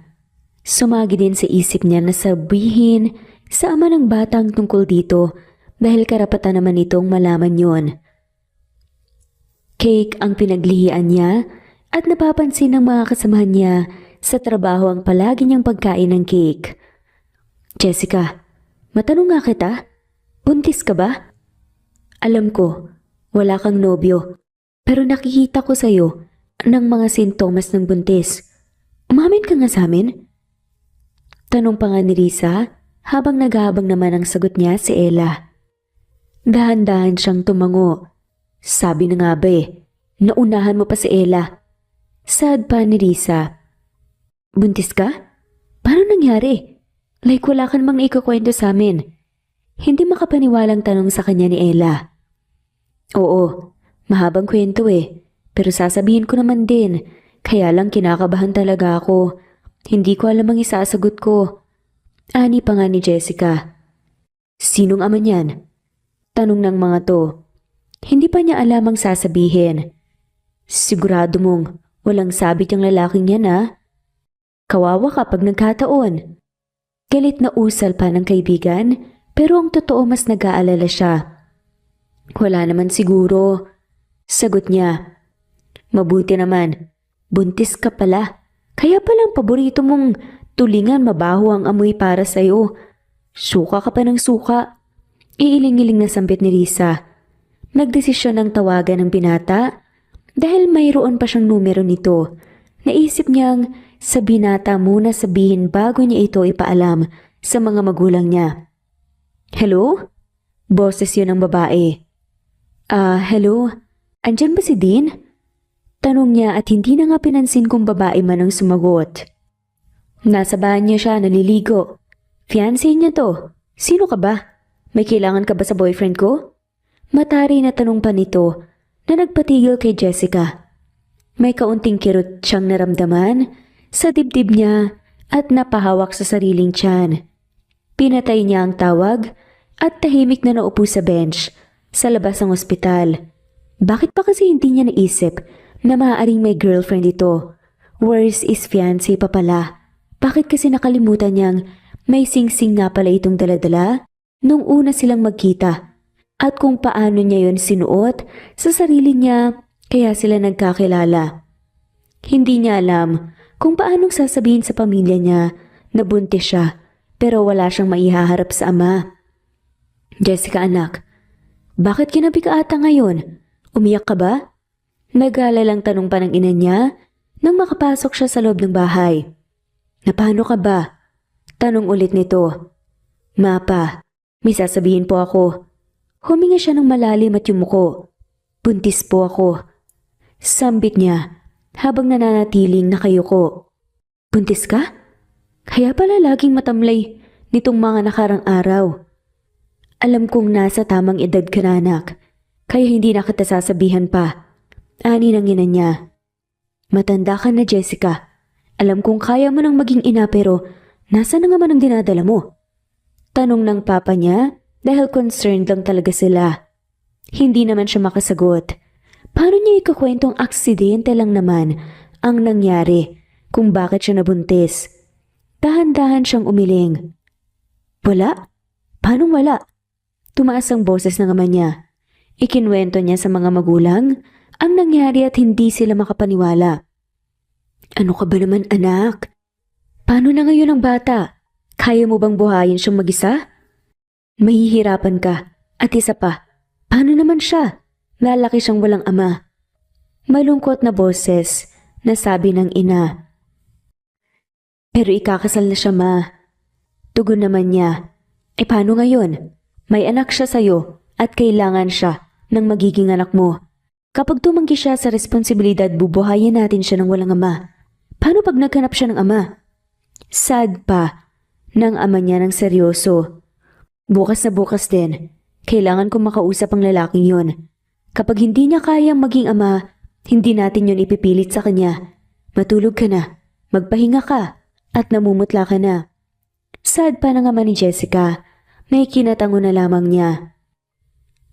Sumagi din sa isip niya na sabihin sa ama ng batang tungkol dito dahil karapatan naman itong malaman yon. Cake ang pinaglihian niya at napapansin ng mga kasamahan niya sa trabaho ang palagi niyang pagkain ng cake. Jessica, matanong nga kita, buntis ka ba? Alam ko, wala kang nobyo, pero nakikita ko sa'yo ng mga sintomas ng buntis. Umamin ka nga sa amin? Tanong pa nga ni Risa habang naghahabang naman ang sagot niya si Ella. Dahan-dahan siyang tumango. Sabi na nga ba naunahan mo pa si Ella. Sad pa ni Risa. Buntis ka? Paano nangyari? Like wala ka namang ikukwento sa amin. Hindi makapaniwalang tanong sa kanya ni Ella. Oo, mahabang kwento pero sasabihin ko naman din. Kaya lang kinakabahan talaga ako. Hindi ko alam ang isasagot ko. Ani pa nga ni Jessica. Sinong ama niyan? Tanong ng mga to. Hindi pa niya alam ang sasabihin. Sigurado mong walang sabit yung lalaking yan ha? Kawawa ka pag nagkataon. Galit na usal pa ng kaibigan pero ang totoo mas nag-aalala siya. Wala naman siguro. Sagot niya. Mabuti naman. Buntis ka pala. Kaya palang paborito mong tulingan mabaho ang amoy para sa'yo. Suka ka pa ng suka. Iiling-iling na sambit ni Risa. Nagdesisyon ng tawagan ng binata dahil mayroon pa siyang numero nito. Naisip niyang sa binata muna sabihin bago niya ito ipaalam sa mga magulang niya. Hello? Boses yun ng babae. Hello? Andyan ba si Dean? Tanong niya at hindi na nga pinansin kung babae man ang sumagot. Nasa bahay niya siya, naliligo. Fiancé niya to. Sino ka ba? May kailangan ka ba sa boyfriend ko? Matari na tanong pa nito na nagpatigil kay Jessica. May kaunting kirot siyang naramdaman sa dibdib niya at napahawak sa sariling tiyan. Pinatay niya ang tawag at tahimik na naupo sa bench sa labas ng ospital. Bakit pa kasi hindi niya naisip na maaaring may girlfriend ito? Worse is fiancé pa pala. Bakit kasi nakalimutan niyang may singsing nga pala itong daladala nung una silang magkita? At kung paano niya yon sinuot sa sarili niya kaya sila nagkakilala. Hindi niya alam kung paanong sasabihin sa pamilya niya na buntis siya pero wala siyang maihaharap sa ama. Jessica anak, bakit kinabi ka ata ngayon? Umiyak ka ba? Nag-aalalang tanong pa ng ina niya nang makapasok siya sa loob ng bahay. Napano ka ba? Tanong ulit nito. Mapa, may sasabihin po ako. Huminga siya ng malalim at yumuko. Buntis po ako. Sambit niya habang nananatiling nakayuko. Buntis ka? Kaya pala laging matamlay nitong mga nakarang araw. Alam kong nasa tamang edad ka na anak, kaya hindi na kita sasabihan pa. Ani ng ina niya. Matanda ka na Jessica. Alam kong kaya mo nang maging ina pero nasa na naman ang dinadala mo? Tanong ng papa niya dahil concerned lang talaga sila. Hindi naman siya makasagot. Paano niya ikakwentong aksidente lang naman ang nangyari kung bakit siya nabuntis? Dahan-dahan siyang umiling. Wala? Paanong wala? Tumaas ang boses ng ama niya. Ikinwento niya sa mga magulang ang nangyari at hindi sila makapaniwala. Ano ka ba naman anak? Paano na ngayon ang bata? Kaya mo bang buhayin siyang mag-isa? Mahihirapan ka. At isa pa, paano naman siya? Lalaki siyang walang ama. Malungkot na boses na sabi ng ina. Pero ikakasal na siya ma. Tugon naman niya. Paano ngayon? May anak siya sa'yo at kailangan siya ng magiging anak mo. Kapag tumanggi siya sa responsibilidad, bubuhayin natin siya ng walang ama. Paano pag naghanap siya ng ama? Sad pa ng ama niya ng seryoso. Bukas na bukas din, kailangan kong makausap ang lalaking yon. Kapag hindi niya kayang maging ama, hindi natin yon ipipilit sa kanya. Matulog ka na, magpahinga ka, at namumutla ka na. Sad pa ng ama ni Jessica. May kinatango na lamang niya.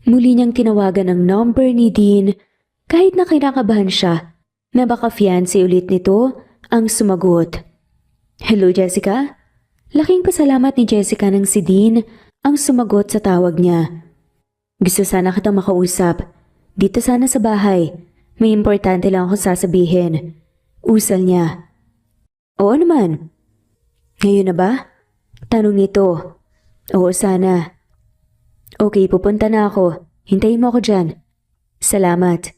Muli niyang tinawagan ang number ni Dean kahit na kinakabahan siya na baka fiancé ulit nito ang sumagot. Hello Jessica? Laking pasalamat ni Jessica nang si Dean ang sumagot sa tawag niya. Gusto sana kitang makausap. Dito sana sa bahay. May importante lang akong sasabihin. Usal niya. Oo naman. Ngayon na ba? Tanong nito. Oo sana. Okay, pupunta na ako. Hintayin mo ako dyan. Salamat.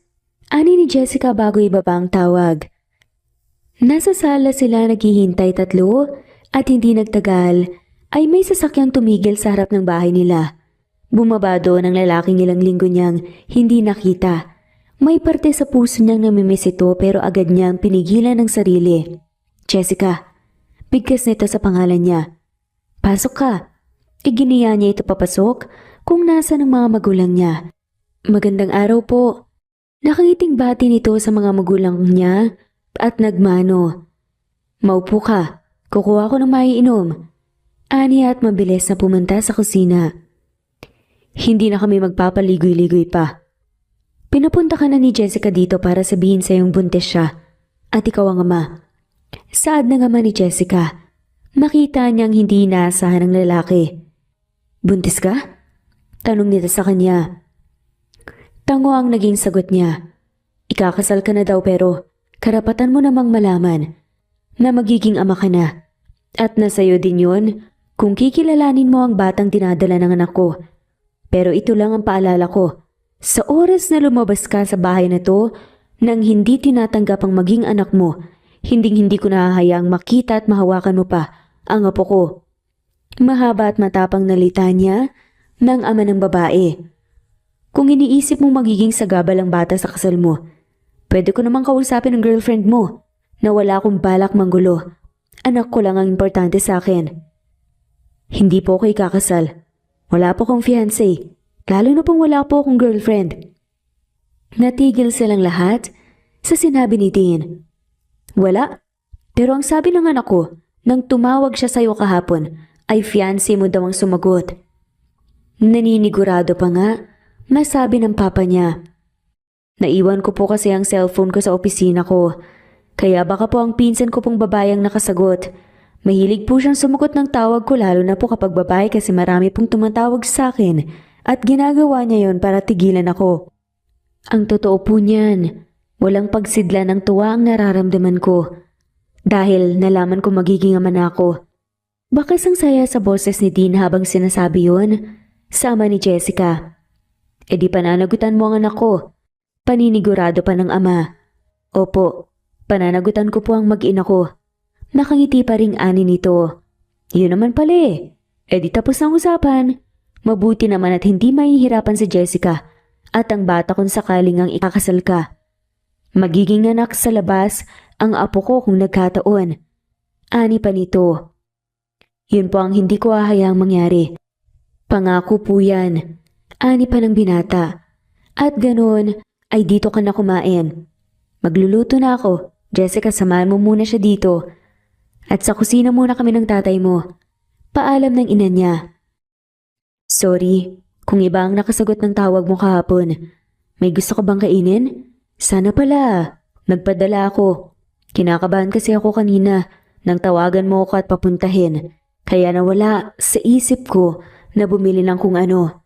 Ani ni Jessica bago ibaba ang tawag. Nasa sala sila naghihintay tatlo at hindi nagtagal ay may sasakyang tumigil sa harap ng bahay nila. Bumaba doon ang lalaking ilang linggo niyang hindi nakita. May parte sa puso niyang namimiss ito pero agad niyang pinigilan ng sarili. Jessica, bigkas nito sa pangalan niya. Pasok ka. Iginiya niya ito papasok kung nasa ng mga magulang niya. Magandang araw po. Nakangiting bati nito sa mga magulang niya at nagmano. Maupo ka. Kukuha ko ng maiinom. Ani at mabilis na pumunta sa kusina. Hindi na kami magpapaligoy-ligoy pa. Pinapunta ka na ni Jessica dito para sabihin sa iyong buntis siya. At ikaw ang ama. Saad ng ama ni Jessica. Makita niyang hindi inaasahan ng lalaki. Buntis ka? Tanong nito sa kanya. Tango ang naging sagot niya. Ikakasal ka na daw pero karapatan mo namang malaman na magiging ama ka na. At nasayo din yun kung kikilalanin mo ang batang dinadala ng anak ko. Pero ito lang ang paalala ko. Sa oras na lumabas ka sa bahay na to nang hindi tinatanggap ang maging anak mo, hindi ko nahahayaang makita at mahawakan mo pa ang apo ko. Mahaba at matapang nalita niya ng ama ng babae. Kung iniisip mong magiging sagabal ang bata sa kasal mo, pwede ko namang kausapin ang girlfriend mo na wala akong balak manggulo. Anak ko lang ang importante sa akin. Hindi po ako ikakasal. Wala po akong fiancé. Lalo na pong wala po akong girlfriend. Natigil silang lahat sa sinabi ni Dean. Wala. Pero ang sabi ng anak ko, nang tumawag siya sa'yo kahapon, ay fiancé mo daw ang sumagot. Naninigurado pa nga, masabi ng papa niya. Naiwan ko po kasi ang cellphone ko sa opisina ko. Kaya baka po ang pinsan ko pong babayang nakasagot. Mahilig po siyang sumagot ng tawag ko lalo na po kapag babae kasi marami pong tumatawag sa akin at ginagawa niya yon para tigilan ako. Ang totoo po niyan, walang pagsidla ng tuwa ang nararamdaman ko. Dahil nalaman ko magiging ama na ako. Bakas ang saya sa boses ni Dean habang sinasabi yon, sama ni Jessica. E di pananagutan mo ang anak ko. Paninigurado pa ng ama. Opo, pananagutan ko po ang mag-ina ko. Nakangiti pa ring ani nito. Yun naman pala eh. E di tapos ang usapan. Mabuti naman at hindi mahihirapan si Jessica at ang bata kung sakaling ang ikakasal ka. Magiging anak sa labas ang apo ko kung nagkataon. Ani pa nito. Yun po ang hindi ko hahayaang mangyari. Pangako po yan. Ani pa ng binata. At ganoon ay dito ka na kumain. Magluluto na ako. Jessica, samahan mo muna siya dito. At sa kusina muna kami ng tatay mo. Paalam ng ina niya. Sorry, kung iba ang nakasagot ng tawag mo kahapon. May gusto ka bang kainin? Sana pala. Nagpadala ako. Kinakabahan kasi ako kanina nang tawagan mo ako at papuntahin. Kaya nawala sa isip ko na bumili ng kung ano.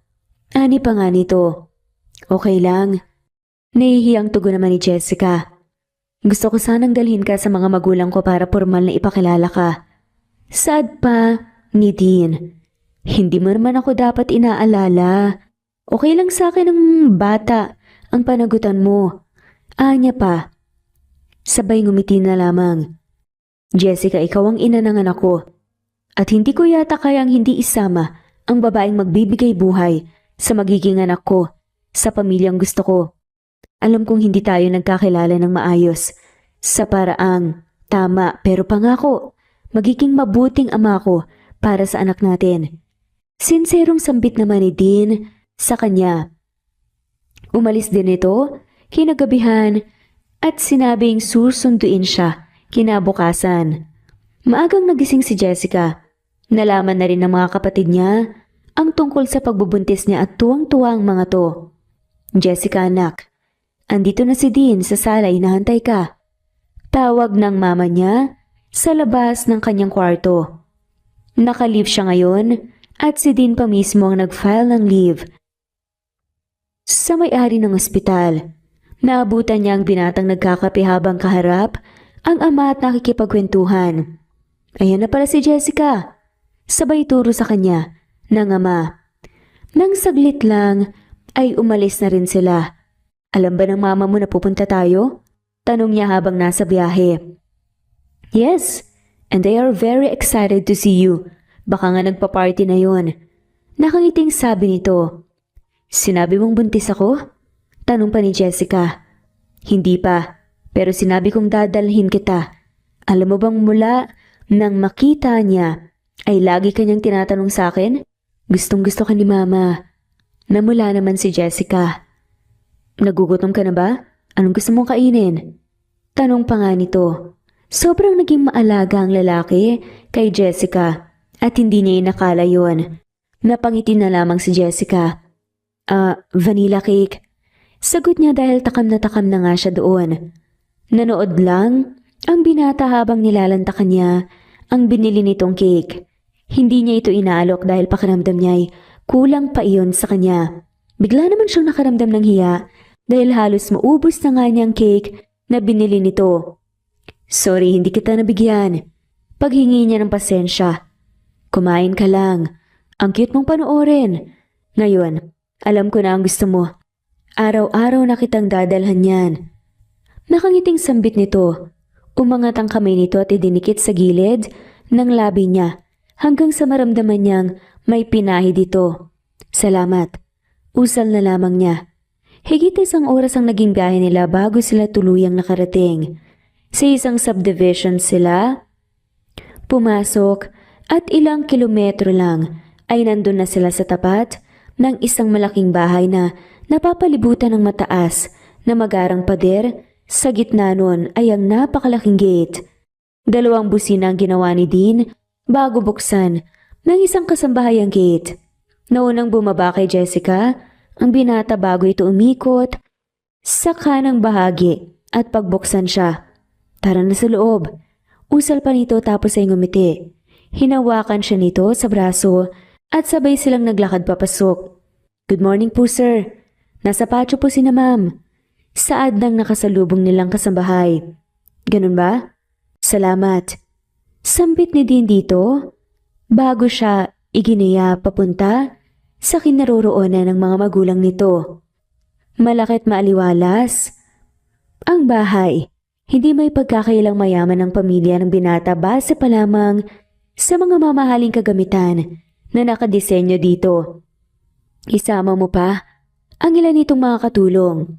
Ani pa nga nito. Okay lang. Nahihiyang tugon naman ni Jessica. Gusto ko sanang dalhin ka sa mga magulang ko para formal na ipakilala ka. Sad pa ni Dean. Hindi mo naman ako dapat inaalala. Okay lang sa akin ng bata ang panagutan mo. Anya pa. Sabay ngumiti na lamang. Jessica, ikaw ang ina ng anak ko. At hindi ko yata kayang hindi isama ang babaeng magbibigay buhay sa magiging anak ko, sa pamilyang gusto ko. Alam kong hindi tayo nagkakilala ng maayos, sa paraang tama pero pangako, magiging mabuting ama ko para sa anak natin. Sinserong sambit naman ni Dean sa kanya. Umalis din ito, kinagabihan at sinabing susunduin siya kinabukasan. Maagang nagising si Jessica. Nalaman na rin ng mga kapatid niya ang tungkol sa pagbubuntis niya at tuwang-tuwa ang mga to. Jessica anak, andito na si Dean sa sala, inahantay ka. Tawag ng mama niya sa labas ng kanyang kwarto. Naka-leave siya ngayon at si Dean pa mismo ang nag-file ng leave. Sa may-ari ng ospital, naabutan niya ang binatang nagkakape habang kaharap ang ama at nakikipagkwentuhan. Ayan na pala si Jessica. Sabay turo sa kanya ng ama. Nang saglit lang, ay umalis na rin sila. Alam ba ng mama mo na pupunta tayo? Tanong niya habang nasa biyahe. Yes, and they are very excited to see you. Baka nga nagpa-party na yon. Nakangiting sabi nito. Sinabi mong buntis ako? Tanong pa ni Jessica. Hindi pa, pero sinabi kong dadalhin kita. Alam mo bang mula nang makita niya ay lagi kanyang tinatanong sa akin? Gustong gusto ka ni mama. Namula naman si Jessica. Nagugutom ka na ba? Anong gusto mong kainin? Tanong pa nga nito. Sobrang naging maalaga ang lalaki kay Jessica at hindi niya inakala yun. Napangiti na lamang si Jessica. Vanilla cake. Sagot niya dahil takam na nga siya doon. Nanood lang ang binata habang nilalantakan niya ang binili nitong cake. Hindi niya ito inaalok dahil pakiramdam niya ay kulang pa iyon sa kanya. Bigla naman siyang nakaramdam ng hiya dahil halos maubos na nga niyang cake na binili nito. Sorry, hindi kita nabigyan. Paghingi niya ng pasensya. Kumain ka lang. Ang cute mong panoorin. Ngayon, alam ko na ang gusto mo. Araw-araw na kitang dadalhan yan. Nakangiting sambit nito. Umangat ang kamay nito at idinikit sa gilid ng labi niya hanggang sa maramdaman niyang may pinahid dito. Salamat. Usal na lamang niya. Higit isang oras ang naging biyahe nila bago sila tuluyang nakarating. Sa isang subdivision sila pumasok at ilang kilometro lang ay nandun na sila sa tapat ng isang malaking bahay na napapalibutan ng mataas na magarang pader. Sa gitna nun ay ang napakalaking gate. 2 busina ang ginawa ni Dean bago buksan ng isang kasambahayang gate. Naunang bumaba kay Jessica ang binata bago ito umikot sa kanang bahagi at pagbuksan siya. Tara na sa loob. Usal pa nito tapos ay ngumiti. Hinawakan siya nito sa braso at sabay silang naglakad papasok. Good morning po sir. Nasa patio po si na ma'am. Saad nang nakasalubong nilang kasambahay. Ganun ba? Salamat. Sambit ni Dean dito bago siya iginiya papunta sa kinaroroonan ng mga magulang nito. Malaki at maaliwalas ang bahay. Hindi may pagkakailang mayaman ng pamilya ng binata base pa lamang sa mga mamahaling kagamitan na nakadisenyo dito. Isama mo pa ang ilan nitong mga katulong.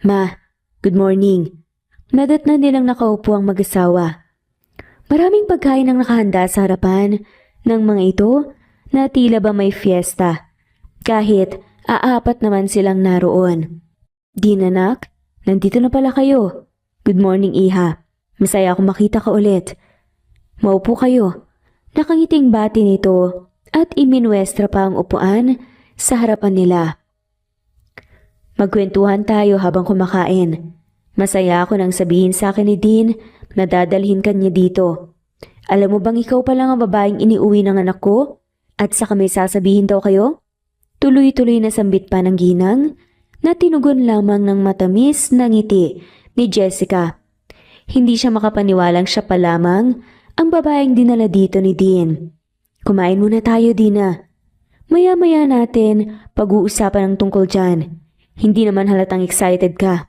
Ma, good morning. Nadatnan nilang nakaupo ang mag-asawa. Maraming pagkain ang nakahanda sa harapan ng mga ito na tila ba may fiesta. Kahit aapat naman silang naroon. Dean anak, nandito na pala kayo. Good morning iha. Masaya akong makita ka ulit. Maupo kayo. Nakangiting bati nito at iminwestra pa ang upuan sa harapan nila. Magkwentuhan tayo habang kumakain. Masaya ako nang sabihin sa akin ni Dean na dadalhin ka niya dito. Alam mo bang ikaw pa lang ang babaeng iniuwi ng anak ko? At saka may sasabihin daw kayo? Tuloy-tuloy na sambit pa ng ginang na tinugon lamang ng matamis na ngiti ni Jessica. Hindi siya makapaniwalang siya pa lamang ang babaeng dinala dito ni Dean. Kumain muna tayo, Dina. Maya-maya natin pag-uusapan ang tungkol dyan. Hindi naman halatang excited ka.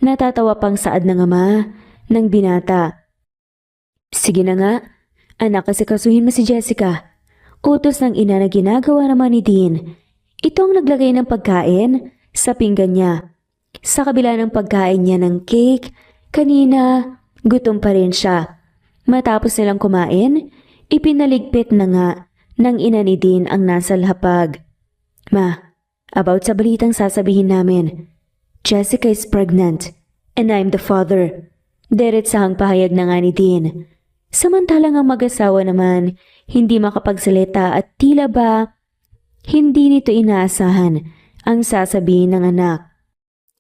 Natatawa pang saad ng ama ng binata. Sige na nga, anak, kasi kasuhin mo si Jessica. Utos ng ina na ginagawa naman ni Dean. Ito ang naglagay ng pagkain sa pinggan niya. Sa kabila ng pagkain niya ng cake, kanina gutom pa rin siya. Matapos nilang kumain, ipinaligpit na nga ng ina ni Dean ang nasa lapag. Ma, about sa balitang sasabihin namin. Jessica is pregnant and I'm the father. Diretsahang pahayag na nga ni Dean. Samantalang ang mag-asawa naman hindi makapagsalita at tila ba hindi nito inaasahan ang sasabihin ng anak.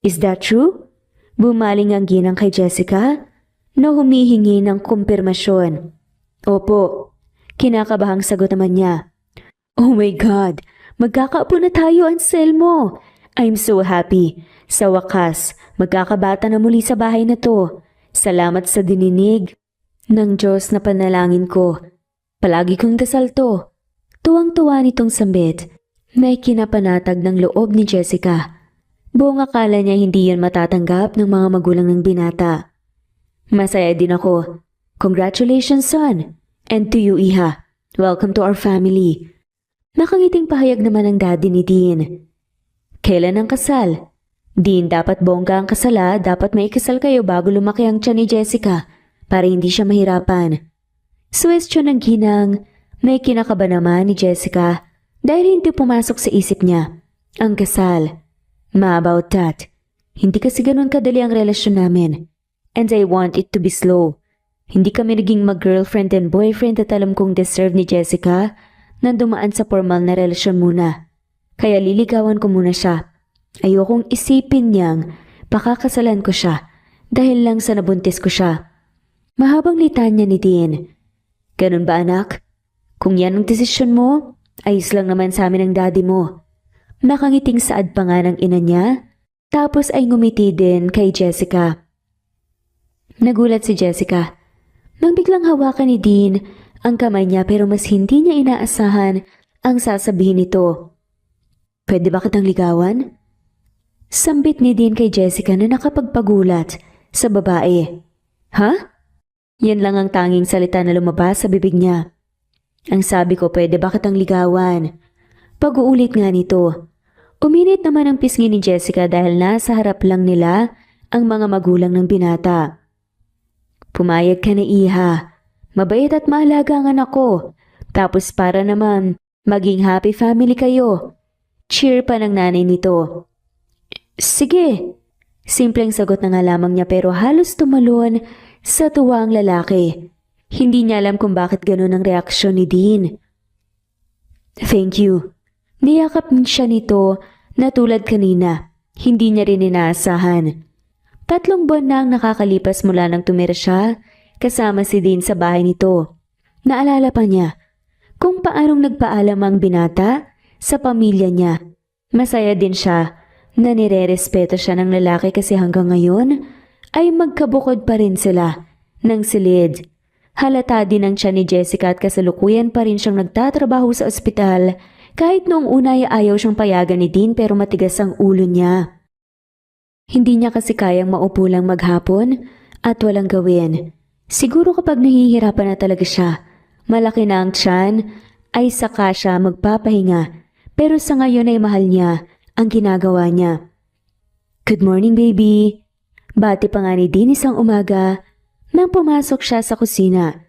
Is that true? Bumaling ang ginang kay Jessica na humihingi ng kumpirmasyon. Opo, kinakabahang sagot naman niya. Oh my God, magkakaapo na tayo, Anselmo. I'm so happy. Sa wakas, magkakabata na muli sa bahay na to. Salamat sa dininig ng Diyos na panalangin ko. Palagi kong dasal to. Tuwang-tuwa nitong sambit May kinapanatag ng loob ni Jessica. Buong akala niya hindi yun matatanggap ng mga magulang ng binata. Masaya din ako. Congratulations, son! And to you, Iha. Welcome to our family. Nakangiting pahayag naman ng daddy ni Dean. Kailan ang kasal? Dean, dapat bongga ang kasala, dapat may ikasal kayo bago lumaki ang tiyan ni Jessica para hindi siya mahirapan. Suwestyon ng ginang, may kinakaba naman ni Jessica dahil hindi pumasok sa isip niya. Ang kasal. Ma, about that. Hindi kasi ganun kadali ang relasyon namin. And I want it to be slow. Hindi kami naging mag-girlfriend and boyfriend at alam kong deserve ni Jessica na dumaan sa formal na relasyon muna. Kaya liligawan ko muna siya. Ayokong isipin niyang pakakasalan ko siya dahil lang sa nabuntis ko siya. Mahabang litanya ni Dean. Ganun ba anak? Kung yan ang desisyon mo, ayos lang naman sa amin ang daddy mo. Nakangiting saad pa nga ng ina niya, tapos ay ngumiti din kay Jessica. Nagulat si Jessica nang biglang hawakan ni Dean ang kamay niya pero mas hindi niya inaasahan ang sasabihin nito. Pwede ba kitang ligawan? Sambit ni Dean kay Jessica na nakapagpagulat sa babae. Ha? Yan lang ang tanging salita na lumabas sa bibig niya. Ang sabi ko, pwede ba kitang ligawan? Pag-uulit nga nito. Uminit naman ang pisngi ni Jessica dahil nasa harap lang nila ang mga magulang ng binata. Pumayag ka na, Iha. Mabait at mahalaga ang anak ko. Tapos para naman, maging happy family kayo. Cheer pa ng nanay nito. Sige. Simpleng sagot na nga lamang niya pero halos tumalon sa tuwa ang lalaki. Hindi niya alam kung bakit ganun ang reaksyon ni Dean. Thank you. Niyakap siya nito na tulad kanina. Hindi niya rin inaasahan. 3 buwan na ang nakakalipas mula nang tumira siya kasama si Dean sa bahay nito. Naalala pa niya kung paanong nagpaalam ang binata sa pamilya niya. Masaya din siya na nire-respeto siya ng lalaki kasi hanggang ngayon ay magkabukod pa rin sila ng silid. Halata din ang tiyan ni Jessica at kasalukuyan pa rin siyang nagtatrabaho sa ospital kahit noong una ay ayaw siyang payagan ni Dean pero matigas ang ulo niya. Hindi niya kasi kayang maupo lang maghapon at walang gawin. Siguro kapag nahihirapan na talaga siya, malaki na ang tiyan, ay saka siya magpapahinga. Pero sa ngayon ay mahal niya ang ginagawa niya. Good morning, baby. Bati pa nga ni Dean isang umaga nang pumasok siya sa kusina.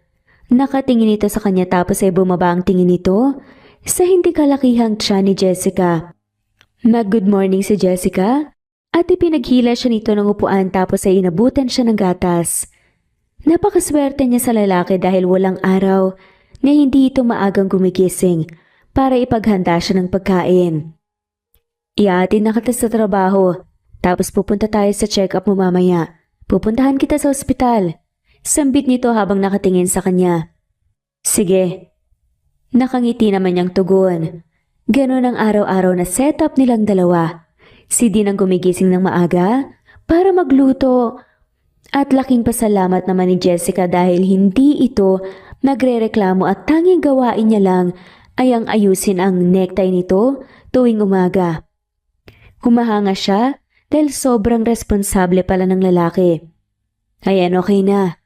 Nakatingin ito sa kanya tapos ay bumaba ang tingin nito sa hindi kalakihang tiyan ni Jessica. Nag-good morning si Jessica at ipinaghila siya nito ng upuan tapos ay inabutan siya ng gatas. Napakaswerte niya sa lalaki dahil walang araw na hindi ito maagang gumigising para ipaghanda siya ng pagkain. Iaatin na kita sa trabaho, tapos pupunta tayo sa check-up mo mamaya. Pupuntahan kita sa ospital. Sambit nito habang nakatingin sa kanya. Sige. Nakangiti naman niyang tugon. Ganon ang araw-araw na setup nilang dalawa. Si Dean ang gumigising ng maaga para magluto. At laking pasalamat naman ni Jessica dahil hindi ito nagrereklamo at tanging gawain niya lang ay ang ayusin ang necktie nito tuwing umaga. Humahanga siya dahil sobrang responsable pala ng lalaki. Ayan, okay na.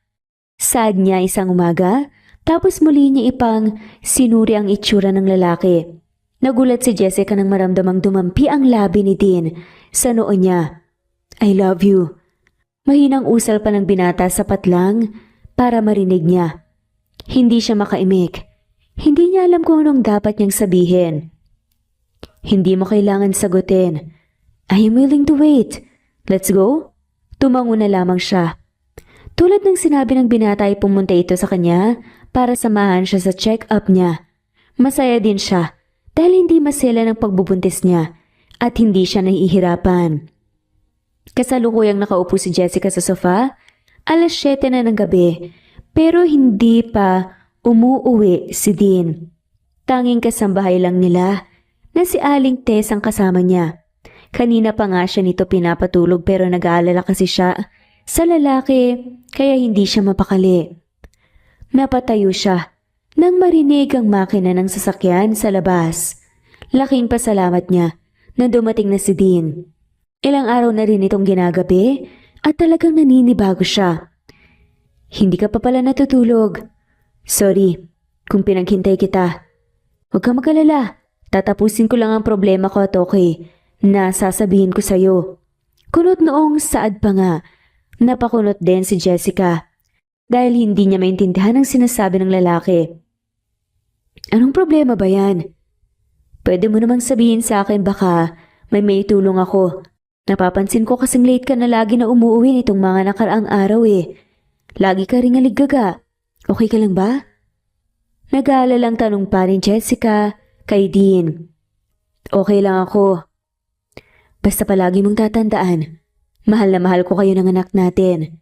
Sad niya isang umaga, tapos muli niya ipang sinuri ang itsura ng lalaki. Nagulat si Jessica nang maramdamang dumampi ang labi ni Dean sa noo niya. I love you. Mahinang usal pa ng binata sapat lang para marinig niya. Hindi siya makaimik. Hindi niya alam kung anong dapat niyang sabihin. Hindi mo kailangan sagutin. I am willing to wait. Let's go? Tumango na lamang siya. Tulad ng sinabi ng binata ay pumunta ito sa kanya para samahan siya sa check-up niya. Masaya din siya dahil hindi masela ng pagbubuntis niya at hindi siya nahihirapan. Kasalukuyang nakaupo si Jessica sa sofa, 7:00 na ng gabi, pero hindi pa umuuwi si Dean. Tanging kasambahay lang nila na si Aling Tess ang kasama niya. Kanina pa nga siya nito pinapatulog pero nag-aalala kasi siya sa lalaki kaya hindi siya mapakali. Napatayo siya nang marinig ang makina ng sasakyan sa labas. Laking pasalamat niya na dumating na si Dean. Ilang araw na rin itong ginagabi at talagang naninibago siya. Hindi ka pa pala natutulog. Sorry kung pinaghintay kita. Huwag ka mag-alala. Tatapusin ko lang ang problema ko at okay na sasabihin ko sa'yo. Kunot noong saad pa nga. Napakunot din si Jessica dahil hindi niya maintindihan ang sinasabi ng lalaki. Anong problema ba yan? Pwede mo namang sabihin sa akin baka may tulong ako. Napapansin ko kasing late ka na lagi na umuuwi nitong mga nakaraang araw eh. Lagi ka ring aliggaga. Okay ka lang ba? Nag-aalalang tanong pa ni Jessica kay Dean. Okay lang ako. Basta palagi mong tatandaan, mahal na mahal ko kayo ng anak natin.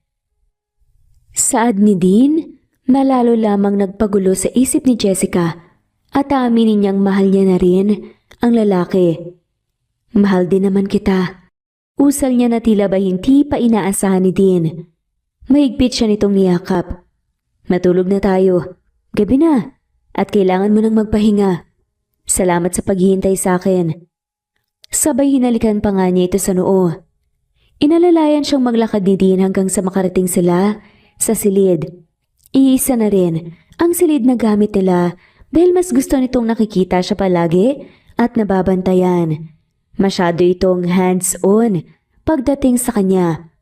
Saad ni Dean, malalo lamang nagpagulo sa isip ni Jessica at aaminin niyang mahal niya na rin ang lalaki. Mahal din naman kita. Usal niya na tila ba hindi pa inaasahan ni Dean. Mahigpit siya nitong niyakap. Matulog na tayo. Gabi na at kailangan mo nang magpahinga. Salamat sa paghihintay sa akin. Sabay hinalikan pa nga niya ito sa noo. Inalalayan siyang maglakad ni Dean hanggang sa makarating sila sa silid. Iisa na rin ang silid na gamit nila dahil mas gusto nitong nakikita siya palagi at nababantayan. Masyado itong hands-on pagdating sa kanya.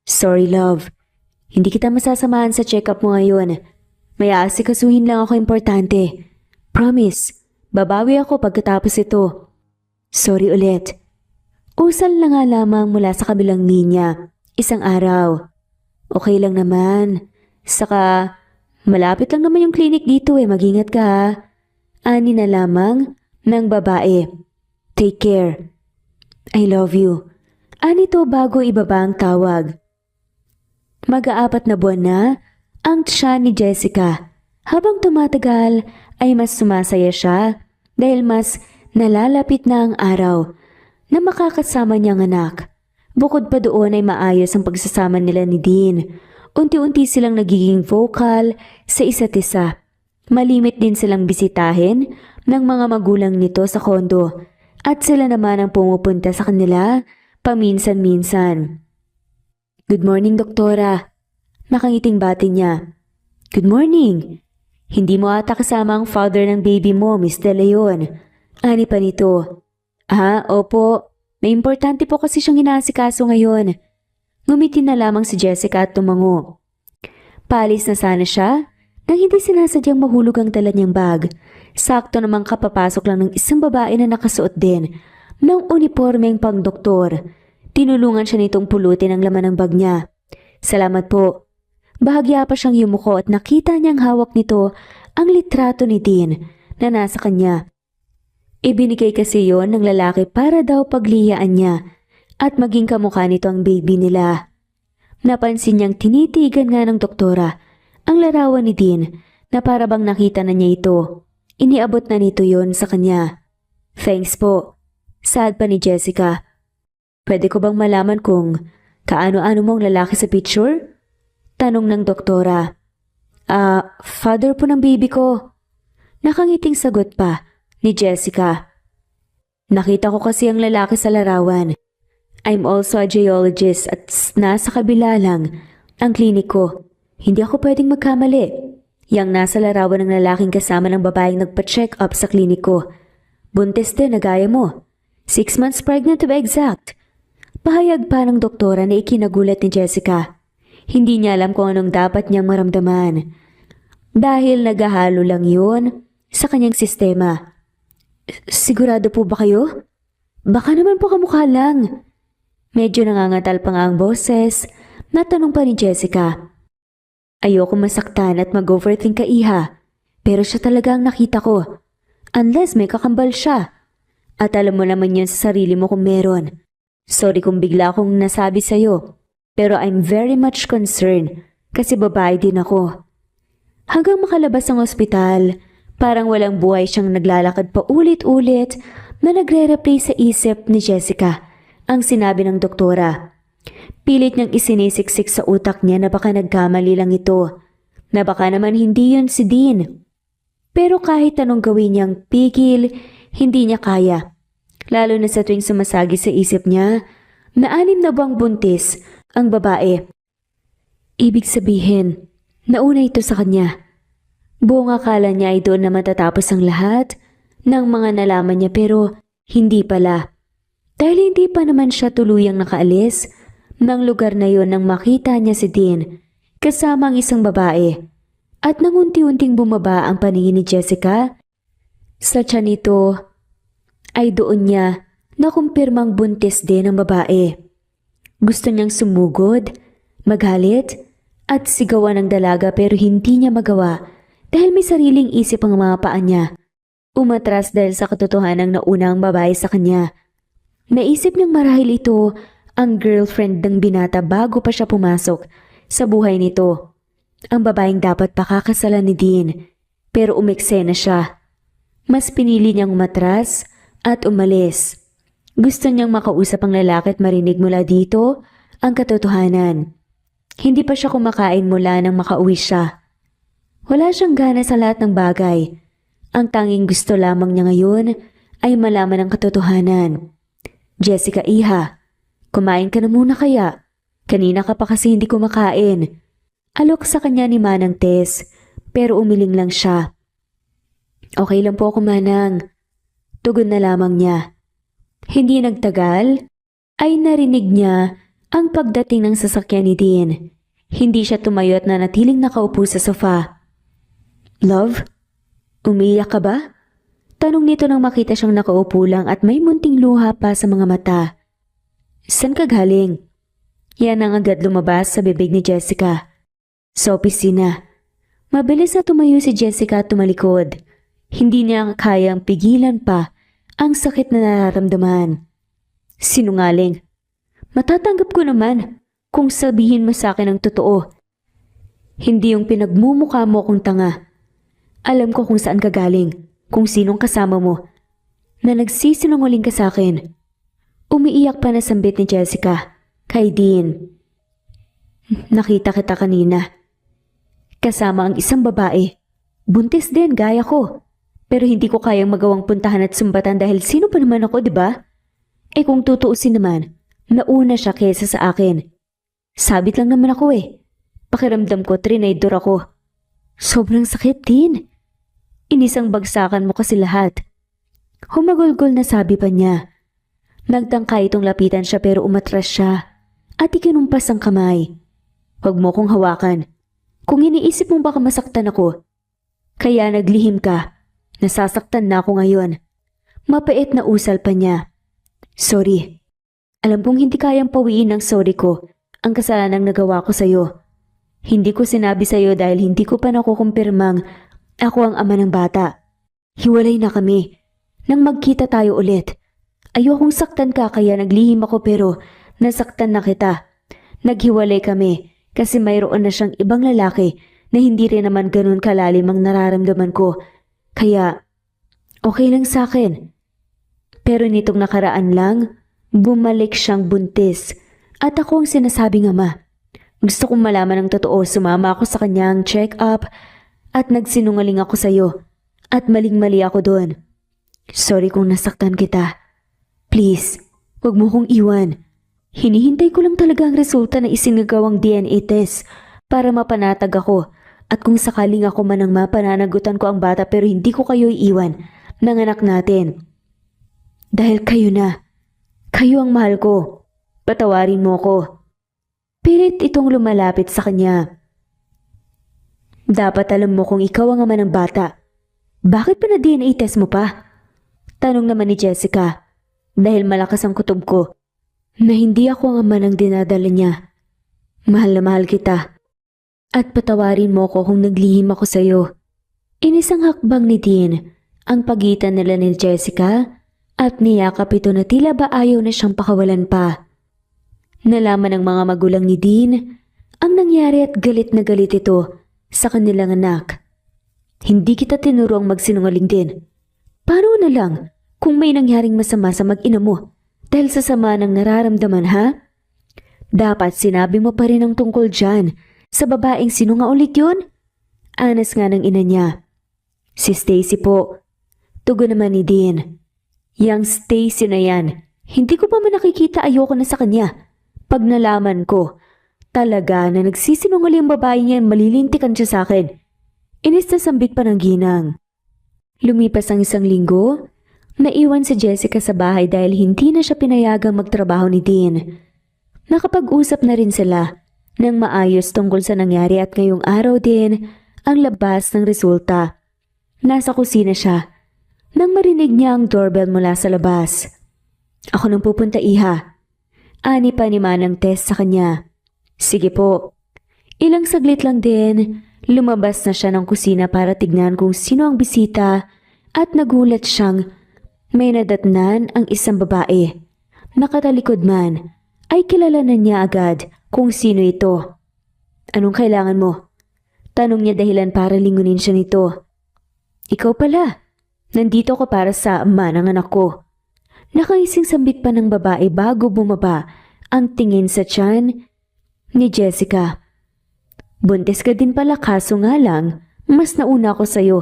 Sorry love, hindi kita masasamahan sa check-up mo ngayon. May aasikasuhin lang ako importante. Promise, babawi ako pagkatapos ito. Sorry ulit. Usal na nga lamang mula sa kabilang linya, isang araw. Okay lang naman. Saka, malapit lang naman yung clinic dito eh, mag-ingat ka ha. Ani na lamang ng babae. Take care. I love you. Anito bago ibaba ang tawag. Mag-aapat na buwan na ang tiyan ni Jessica. Habang tumatagal ay mas sumasaya siya dahil mas nalalapit na ang araw na makakasama niyang anak. Bukod pa doon ay maayos ang pagsasama nila ni Dean. Unti-unti silang nagiging vocal sa isa't isa. Malimit din silang bisitahin ng mga magulang nito sa kondo at sila naman ang pumupunta sa kanila paminsan-minsan. Good morning, doktora. Nakangiting bati niya. Good morning. Hindi mo ata kasama ang father ng baby mo, Miss De Leon. Ani pa nito. Opo. May importante po kasi siyang inaasikaso ngayon. Ngumiti na lamang si Jessica at tumango. Paalis na sana siya nang hindi sinasadyang mahulog ang dala niyang bag. Sakto namang kapapasok lang ng isang babae na nakasuot din ng unipormeng pang-doktor. Tinulungan siya nitong pulutin ang laman ng bag niya. Salamat po. Bahagya pa siyang yumuko at nakita niyang hawak nito ang litrato ni Dean na nasa kanya. Ibinigay kasi yon ng lalaki para daw pagliyaan niya at maging kamukha nito ang baby nila. Napansin niyang tinitigan nga ng doktora ang larawan ni Dean na para bang nakita na niya ito. Iniabot na nito yon sa kanya. Thanks po. Sad pa ni Jessica. Pwede ko bang malaman kung kaano-ano mong lalaki sa picture? Tanong ng doktora. Father po ng baby ko. Nakangiting sagot pa ni Jessica. Nakita ko kasi ang lalaki sa larawan. I'm also a geologist at nasa kabila lang ang klinik ko. Hindi ako pwedeng magkamali. Yang nasa larawan ng lalaking kasama ng babaeng nagpa-check up sa klinik ko. Buntis din na gaya mo. 6 months pregnant to be exact. Pahayag pa ng doktora na ikinagulat ni Jessica. Hindi niya alam kung anong dapat niyang maramdaman. Dahil naghahalo lang yun sa kanyang sistema. Sigurado po ba kayo? Baka naman po kamukha lang. Medyo nangangatal pa nga ang boses. Natanong pa ni Jessica. Ayoko masaktan at mag-overthink ka iha. Pero siya talaga ang nakita ko. Unless may kakambal siya. At alam mo naman yun sa sarili mo kung meron. Sorry kung bigla akong nasabi sa'yo. Pero I'm very much concerned kasi babae din ako. Hanggang makalabas ang ospital, parang walang buhay siyang naglalakad pa ulit-ulit na nagre-replay sa isip ni Jessica ang sinabi ng doktora. Pilit niyang isinisiksik sa utak niya na baka nagkamali lang ito, na baka naman hindi yun si Dean. Pero kahit anong gawin niyang pigil, Hindi niya kaya. Lalo na sa tuwing sumasagi sa isip niya na 6 na buwang buntis ang babae. Ibig sabihin, nauna ito sa kanya. Buong akala niya ay doon na matatapos ang lahat ng mga nalaman niya pero hindi pala. Dahil hindi pa naman siya tuluyang nakaalis ng lugar na yon nang makita niya si Dean kasama ang isang babae. At nang unti-unting bumaba ang paningin ni Jessica, sa tiyan nito ay doon niya nakumpirmang buntis din ang babae. Gusto niyang sumugod, magalit, at sigawan ng dalaga pero hindi niya magawa dahil may sariling isip ang mga paa niya. Umatras dahil sa katotohanan ng nauna ang babae sa kanya. Naisip niyang marahil ito ang girlfriend ng binata bago pa siya pumasok sa buhay nito. Ang babaeng dapat pakakasalan ni Dean pero umeksena siya. Mas pinili niyang umatras at umalis. Gusto niyang makausap ang lalaki at marinig mula dito ang katotohanan. Hindi pa siya kumakain mula nang makauwi siya. Wala siyang gana sa lahat ng bagay. Ang tanging gusto lamang niya ngayon ay malaman ang katotohanan. Jessica, iha, kumain ka na muna kaya? Kanina ka pa kasi hindi kumakain. Alok sa kanya ni Manang Tess, pero umiling lang siya. Okay lang po ako, Manang. Tugon na lamang niya. Hindi nagtagal, ay narinig niya ang pagdating ng sasakyan ni Dean. Hindi siya tumayo at nanatiling nakaupo sa sofa. Love, umiyak ka ba? Tanong nito nang makita siyang nakaupo lang at may munting luha pa sa mga mata. San ka galing? Yan ang agad lumabas sa bibig ni Jessica. Sa opisina. Mabilis na tumayo si Jessica at tumalikod. Hindi niya kayang pigilan pa ang sakit na nararamdaman. Sinungaling. Matatanggap ko naman kung sabihin mo sa akin ang totoo. Hindi yung pinagmumukha mo kung tanga. Alam ko kung saan ka galing, kung sinong kasama mo, na nagsisinungaling ka sa akin. Umiiyak pa na sambit ni Jessica kay Dean. Nakita kita kanina. Kasama ang isang babae. Buntis din gaya ko. Pero hindi ko kayang magawang puntahan at sumbatan dahil sino pa naman ako, di ba? Eh kung tutuusin naman, nauna siya kesa sa akin. Sabit lang naman ako eh. Pakiramdam ko, trinidor ako. Sobrang sakit din. Inisang bagsakan mo kasi lahat. Humagulgol na sabi pa niya. Nagtangka itong lapitan siya pero umatras siya at ikinumpas ang kamay. Huwag mo kong hawakan. Kung iniisip mong baka masaktan ako, kaya naglihim ka. Nasasaktan na ako ngayon. Mapait na usal pa niya. Sorry. Alam kong hindi kayang pawiin ng sorry ko ang kasalanang nagawa ko sa'yo. Hindi ko sinabi sa'yo dahil hindi ko pa nakukumpirmang ako ang ama ng bata. Hiwalay na kami. Nang magkita tayo ulit. Ayokong saktan ka kaya naglihim ako pero nasaktan na kita. Naghiwalay kami kasi mayroon na siyang ibang lalaki na hindi rin naman ganun kalalim ang nararamdaman ko. Kaya, okay lang sa akin. Pero nitong nakaraan lang, bumalik siyang buntis at ako ang sinasabing ama. Gusto kong malaman ang totoo, sumama ako sa kanyang check-up at nagsinungaling ako sa'yo at maling-mali ako doon. Sorry kung nasaktan kita. Please, huwag mo kong iwan. Hinihintay ko lang talaga ang resulta na isinagawang DNA test para mapanatag ako. At kung sakaling ako man ang mapananagutan ko ang bata pero hindi ko kayo iiwan ng anak natin. Dahil kayo na. Kayo ang mahal ko. Patawarin mo ko. Pilit itong lumalapit sa kanya. Dapat alam mo kung ikaw ang ama ng bata. Bakit pa na DNA test mo pa? Tanong naman ni Jessica. Dahil malakas ang kutob ko na hindi ako ang ama ng dinadala niya. Mahal na mahal kita. At patawarin mo ko kung naglihim ako sa'yo. Inisang hakbang ni Dean ang pagitan nila ni Jessica at niyakap ito na tila ba ayaw na siyang pakawalan pa. Nalaman ng mga magulang ni Dean ang nangyari at galit na galit ito sa kanilang anak. Hindi kita tinuruang magsinungaling din. Paano na lang kung may nangyaring masama sa mag-ina mo dahil sa sama ng nararamdaman, ha? Dapat sinabi mo pa rin ang tungkol dyan. Sa babaeng sino nga ulit yun? Anas nga ng ina niya. Si Stacy po. Tugon naman ni Dean. Yang Stacy na yan, hindi ko pa man nakikita ayoko na sa kanya. Pag nalaman ko, talaga na nagsisinungaling ang babae niya, malilintikan siya sa akin. Inis na sambit pa ng ginang. Lumipas ang 1 linggo, naiwan si Jessica sa bahay dahil hindi na siya pinayagang magtrabaho ni Dean. Nakapag-usap na rin sila ng maayos tungkol sa nangyari at ngayong araw din ang labas ng resulta. Nasa kusina siya nang marinig niya ang doorbell mula sa labas. Ako nang pupunta, iha. Ani pa ni Manang Tess sa kanya. Sige po. Ilang saglit lang din, lumabas na siya ng kusina para tignan kung sino ang bisita at nagulat siyang may nadatnan ang isang babae. Nakatalikod man, ay kilala na niya agad kung sino ito. Anong kailangan mo? Tanong niya dahilan para lingunin siya nito. Ikaw pala. Nandito ko para sa ama ng anak ko. Nakaising sambit pa ng babae bago bumaba ang tingin sa tiyan ni Jessica. Buntis ka din pala, kaso nga lang, mas nauna ako sa'yo.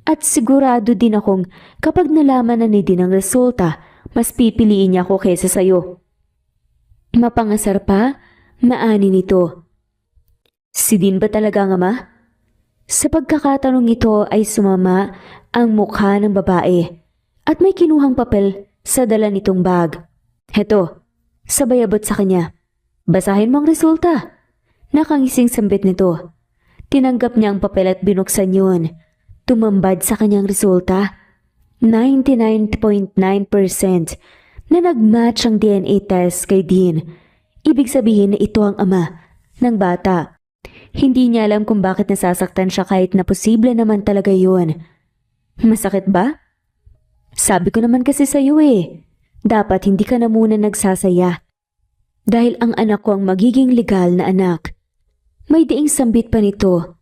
At sigurado din akong kapag nalaman na ni Dean ang resulta, mas pipiliin niya ako kaysa sa'yo. Mapangasar pa, maani nito. Si Dean ba talaga ang ama? Sa pagkakatanong ito ay sumama ang mukha ng babae at may kinuhang papel sa dala nitong bag. Heto, sabay abot sa kanya. Basahin mo ang resulta. Nakangising sambit nito. Tinanggap niya ang papel at binuksan yun. Tumambad sa kanyang resulta. 99.9% na nagmatch ang DNA test kay Dean. Ibig sabihin na ito ang ama ng bata. Hindi niya alam kung bakit nasasaktan siya kahit na posible naman talaga yun. Masakit ba? Sabi ko naman kasi sa'yo dapat hindi ka na muna nagsasaya. Dahil ang anak ko ang magiging legal na anak. May diing sambit pa nito.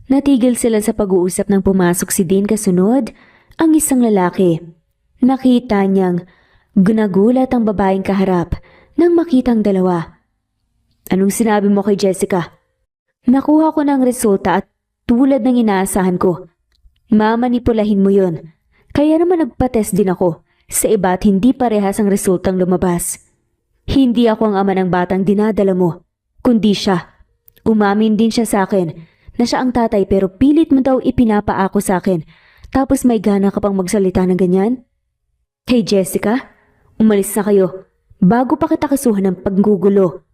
Natigil sila sa pag-uusap nang pumasok si Dean kasunod ang isang lalaki. Nakita niyang gunagulat ang babaeng kaharap nang makita ang dalawa. Anong sinabi mo kay Jessica? Nakuha ko ng resulta at tulad ng inaasahan ko. Mamanipulahin mo yun. Kaya naman nagpa-test din ako sa iba at hindi parehas ang resultang lumabas. Hindi ako ang ama ng batang dinadala mo, kundi siya. Umamin din siya sa akin na siya ang tatay pero pilit mo daw ipinapaako sa akin. Tapos may gana ka pang magsalita ng ganyan? Hey Jessica, umalis na kayo bago pa kita kasuhan ng paggugulo.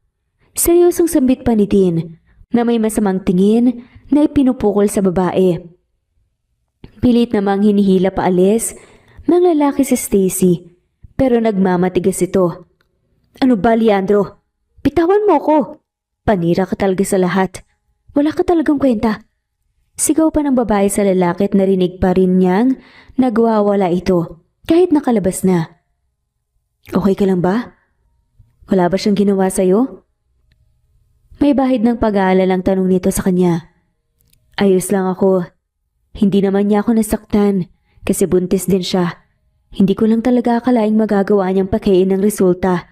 Seryosong sambit pa ni Dean na may masamang tingin na ipinupukol sa babae. Pilit namang hinihila paalis ng lalaki si Stacy pero nagmamatigas ito. Ano ba, Leandro? Bitawan mo ko. Panira ka talaga sa lahat. Wala ka talagang kwenta. Sigaw pa ng babae sa lalaki at narinig pa rin niyang nagwawala ito kahit nakalabas na. Okay ka lang ba? Wala ba siyang ginawa sa'yo? May bahid ng pag-aalalang tanong nito sa kanya. Ayos lang ako. Hindi naman niya ako nasaktan kasi buntis din siya. Hindi ko lang talaga akalaing magagawa niyang pakain ng resulta.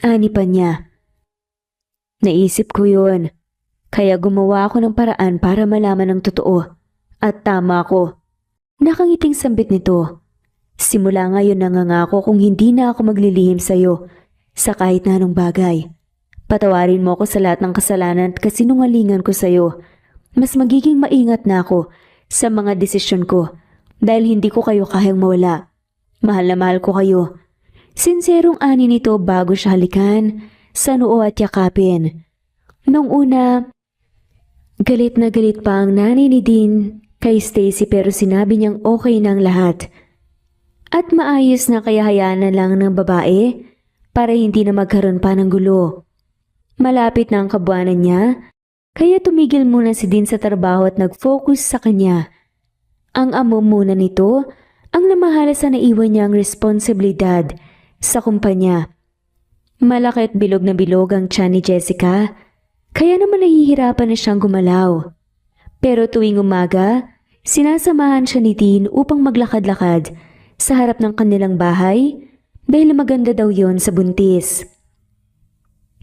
Ani pa niya. Naisip ko yun. Kaya gumawa ako ng paraan para malaman ang totoo. At tama ako. Nakangiting sambit nito. Simula ngayon nangangako kung hindi na ako maglilihim sa'yo sa kahit na anong bagay. Patawarin mo ako sa lahat ng kasalanan at kasinungalingan ko sa'yo. Mas magiging maingat na ako sa mga desisyon ko dahil hindi ko kayo kayang mawala. Mahal na mahal ko kayo. Sinserong ani nito bago siya halikan sa noo at yakapin. Nung una, galit na galit pa ang nanay ni Dean kay Stacy pero sinabi niyang okay na ang lahat. At maayos na kaya hayaan na lang ng babae para hindi na magkaroon pa ng gulo. Malapit na ang kabuwanan niya, kaya tumigil muna si Dean sa trabaho at nag-focus sa kanya. Ang amo muna nito ang namahala sa naiwan niyang responsibilidad sa kumpanya. Malaki at bilog na bilog ang tiyan ni Jessica, kaya naman nahihirapan na siyang gumalaw. Pero tuwing umaga, sinasamahan siya ni Dean upang maglakad-lakad sa harap ng kanilang bahay dahil maganda daw yon sa buntis.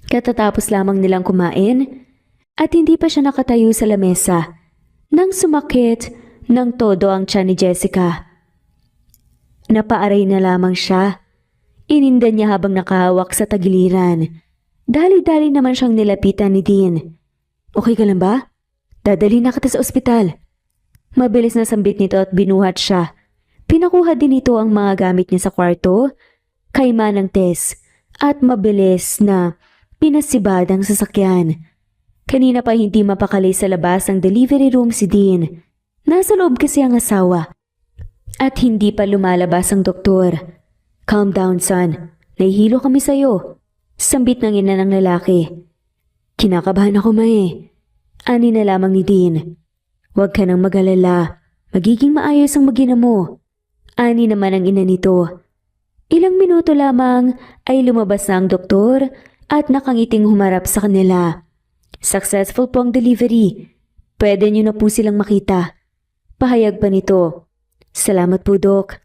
Katatapos lamang nilang kumain at hindi pa siya nakatayo sa lamesa nang sumakit ng todo ang tiyan ni Jessica. Napaaray na lamang siya. Ininda niya habang nakahawak sa tagiliran. Dali-dali naman siyang nilapitan ni Dean. Okay ka lang ba? Dadali na kita sa ospital. Mabilis na sambit nito at binuhat siya. Pinakuha din ito ang mga gamit niya sa kwarto, kay Manang Tess, at mabilis na pinasibad ang sasakyan. Kanina pa hindi mapakali sa labas ng delivery room si Dean. Nasa loob kasi ang asawa. At hindi pa lumalabas ang doktor. Calm down, son. Nahihilo kami sa'yo. Sambit ng ina ng lalaki. Kinakabahan ako, Mae. Ani na lamang ni Dean. Huwag ka nang mag-alala. Magiging maayos ang mag-ina mo. Ani naman ang ina nito. Ilang minuto lamang ay lumabas na ang doktor at nakangiting humarap sa kanila. Successful po ang delivery. Pwede niyo na po silang makita. Pahayag pa nito. Salamat po, Dok.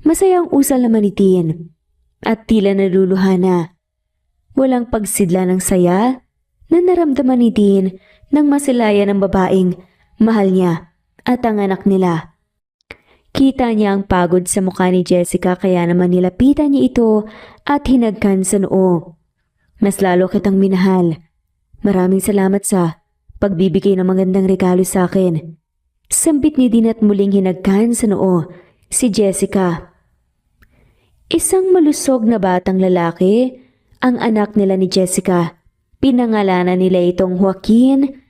Masayang usal naman ni Dean. At tila naluluha na. Walang pagsidla ng saya na naramdaman ni Dean nang masilaya ng babaeng mahal niya at ang anak nila. Kita niya ang pagod sa mukha ni Jessica kaya naman nilapitan niya ito at hinagkan sa noo. Mas lalo kitang minahal. Maraming salamat sa pagbibigay ng magandang regalo sa akin. Sambit ni Dean at muling hinagkan sa noo si Jessica. Isang malusog na batang lalaki ang anak nila ni Jessica. Pinangalanan nila itong Joaquin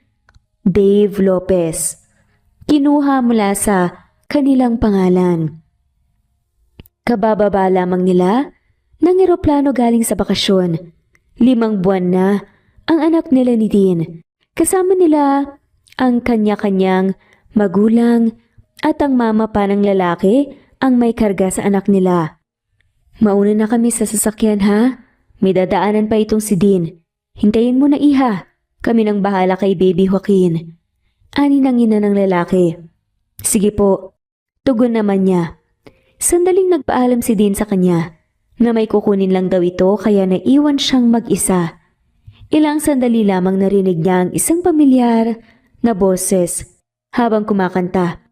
Dave Lopez. Kinuha mula sa kanilang pangalan. Kabababa lamang nila ng eroplano galing sa bakasyon. 5 buwan na ang anak nila ni Dean. Kasama nila ang kanya-kanyang magulang at ang mama pa ng lalaki ang may karga sa anak nila. Mauna na kami sa sasakyan ha. May dadaanan pa itong si Dean. Hintayin mo na iha. Kami nang bahala kay baby Joaquin. Ani ng ina ng lalaki. Sige po. Tugon naman niya. Sandaling nagpaalam si Dean sa kanya na may kukunin lang daw ito kaya naiwan siyang mag-isa. Ilang sandali lamang narinig niya ang isang pamilyar na boses habang kumakanta.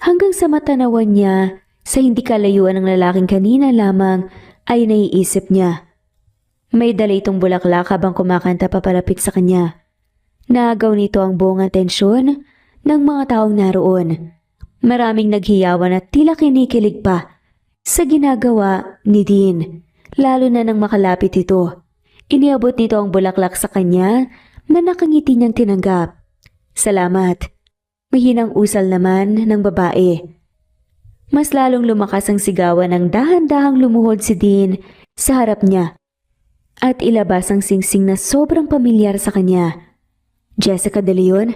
Hanggang sa matanawan niya sa hindi kalayuan ng lalaking kanina lamang ay naiisip niya. May dala itong bulaklak habang kumakanta papalapit sa kanya. Naagaw nito ang buong atensyon ng mga taong naroon. Maraming naghiyawan at tila kinikilig pa sa ginagawa ni Dean, lalo na nang makalapit ito. Iniabot nito ang bulaklak sa kanya na nakangiti niyang tinanggap. Salamat. Mahinang usal naman ng babae. Mas lalong lumakas ang sigawan ng dahan-dahang lumuhod si Dean sa harap niya at ilabas ang singsing na sobrang pamilyar sa kanya. Jessica De Leon,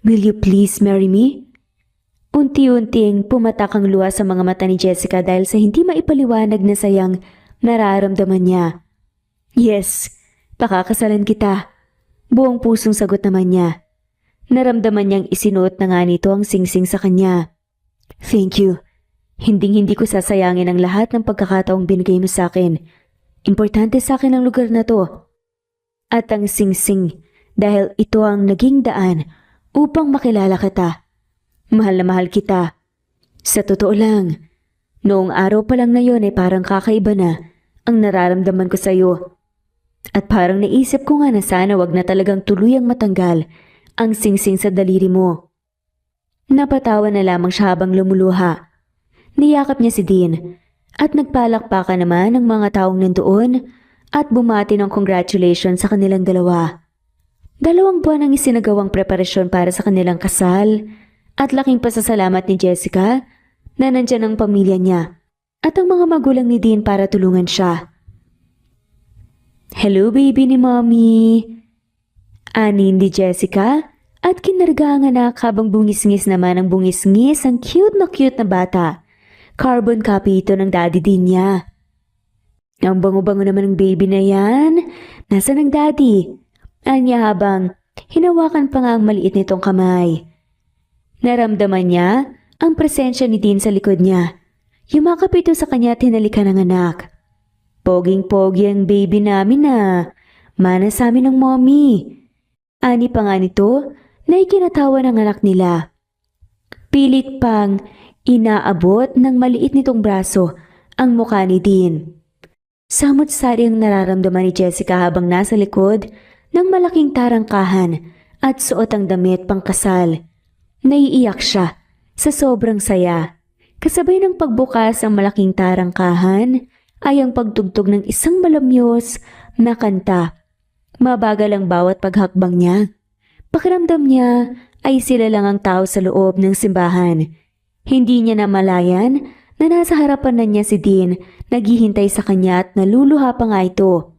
will you please marry me? Unti-unting pumatak ang luha sa mga mata ni Jessica dahil sa hindi maipaliwanag na sayang nararamdaman niya. Yes, pakakasalan kita. Buong pusong sagot naman niya. Naramdaman niyang isinuot na nga nito ang singsing sa kanya. Thank you. Hinding-hindi ko sasayangin ang lahat ng pagkakataong binigay mo sa akin. Importante sa akin ang lugar na to. At ang singsing dahil ito ang naging daan upang makilala kita. Mahal na mahal kita. Sa totoo lang, noong araw pa lang na yon ay parang kakaiba na ang nararamdaman ko sa iyo. At parang naisip ko nga na sana wag na talagang tuluyang matanggal ang singsing sa daliri mo. Napatawa na lamang siya habang lumuluha. Niyakap niya si Dean at nagpalakpakan naman ng mga taong nandoon at bumati ng congratulations sa kanilang dalawa. 2 buwan ang isinagawang preparasyon para sa kanilang kasal at laking pasasalamat ni Jessica na nandyan ang pamilya niya at ang mga magulang ni Dean para tulungan siya. Hello baby ni Mommy! Ani ni Jessica at kinarga ang anak habang bungis-ngis naman ang bungis-ngis ang cute na bata. Carbon copy ito ng daddy din niya. Ang bango-bango naman ng baby na yan. Nasaan ang daddy? Anya habang hinawakan pa nga ang maliit nitong kamay. Naramdaman niya ang presensya ni Dean sa likod niya. Yumakap ito sa kanya at hinalikan ng anak. Poging-pogi ang baby namin na. Mana sa amin ng mommy. Ani pa nga nito na ikinatawa ng anak nila. Pilit pang inaabot ng maliit nitong braso ang mukha ni Dean. Samot-sari ang nararamdaman ni Jessica habang nasa likod ng malaking tarangkahan at suot ang damit pangkasal. Naiiyak siya sa sobrang saya. Kasabay ng pagbukas ng malaking tarangkahan ay ang pagtugtog ng isang malamyos na kanta. Mabagal ang bawat paghakbang niya. Pakiramdam niya ay sila lang ang tao sa loob ng simbahan. Hindi niya namalayan na nasa harapan na niya si Dean, naghihintay sa kanya at naluluha pa nga ito.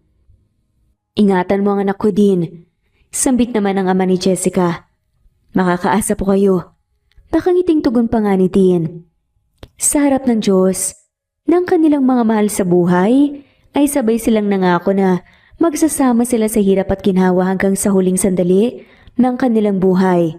Ingatan mo ang anak ko, Dean. Sambit naman ang ama ni Jessica. Makakaasa po kayo. Nakangiting tugon pa nga ni Dean. Sa harap ng Diyos, ng kanilang mga mahal sa buhay, ay sabay silang nangako na magsasama sila sa hirap at ginhawa hanggang sa huling sandali ng kanilang buhay.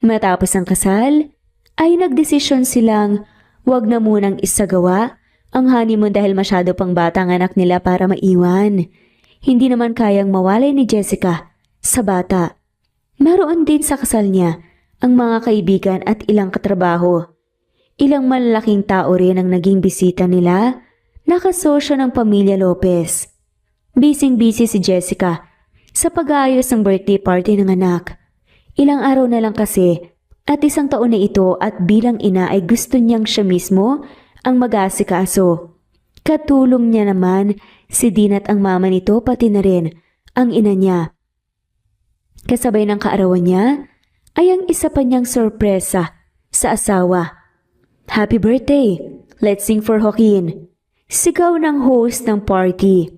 Matapos ang kasal, ay nagdesisyon silang wag na munang isagawa ang honeymoon dahil masyado pang bata ang anak nila para maiwan. Hindi naman kayang mawalay ni Jessica sa bata. Naroon din sa kasal niya ang mga kaibigan at ilang katrabaho. Ilang malalaking tao rin ang naging bisita nila, nakasosyo ng pamilya Lopez. Bising-busy si Jessica sa pag-aayos ng birthday party ng anak. Ilang araw na lang kasi at isang taon na ito at bilang ina ay gusto niyang siya mismo ang mag-aasikaso. Katulong niya naman si Dean at ang mama nito pati na rin ang ina niya. Kasabay ng kaarawan niya ay ang isa pa niyang sorpresa sa asawa. Happy birthday! Let's sing for Joaquin! Sigaw ng host ng party.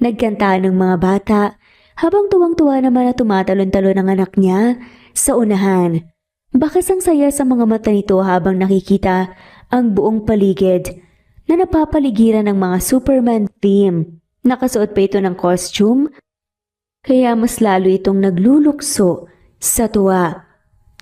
Nagkanta ng mga bata habang tuwang-tuwa naman na tumatalon-talon ang anak niya sa unahan. Bakas ang saya sa mga mata nito habang nakikita ang buong paligid na napapaligiran ng mga Superman theme. Nakasuot pa ito ng costume, kaya mas lalo itong naglulukso sa tuwa.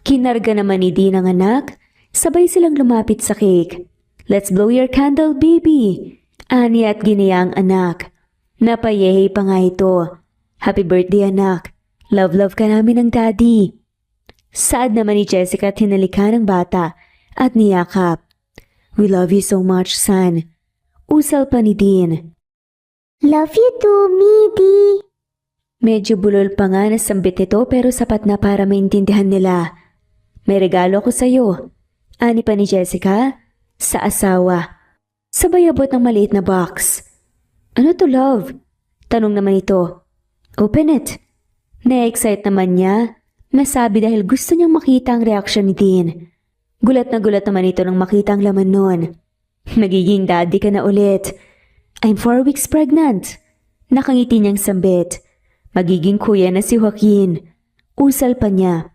Kinarga naman ni Dean ang anak, sabay silang lumapit sa cake. Let's blow your candle, baby! Ani at ginaya ang anak. Napayehe pa nga ito. Happy birthday, anak! Love ka namin ng daddy! Saad naman ni Jessica at hinalikan ng bata at niyakap. We love you so much, son. Usal pa ni Dean. Love you too, Midi. Medyo bulol pa nga na sambit nito pero sapat na para maintindihan nila. May regalo ko sa'yo. Ani pa ni Jessica sa asawa. Sabay abot ng maliit na box. Ano to, love? Tanong naman ito. Open it. Na-excite naman niya. Nasabi dahil gusto niyang makita ang reaksyon ni Dean. Gulat na gulat naman ito nang makita ang laman nun. Magiging daddy ka na ulit. I'm 4 weeks pregnant. Nakangiti niyang sambit. Magiging kuya na si Joaquin. Usal pa niya.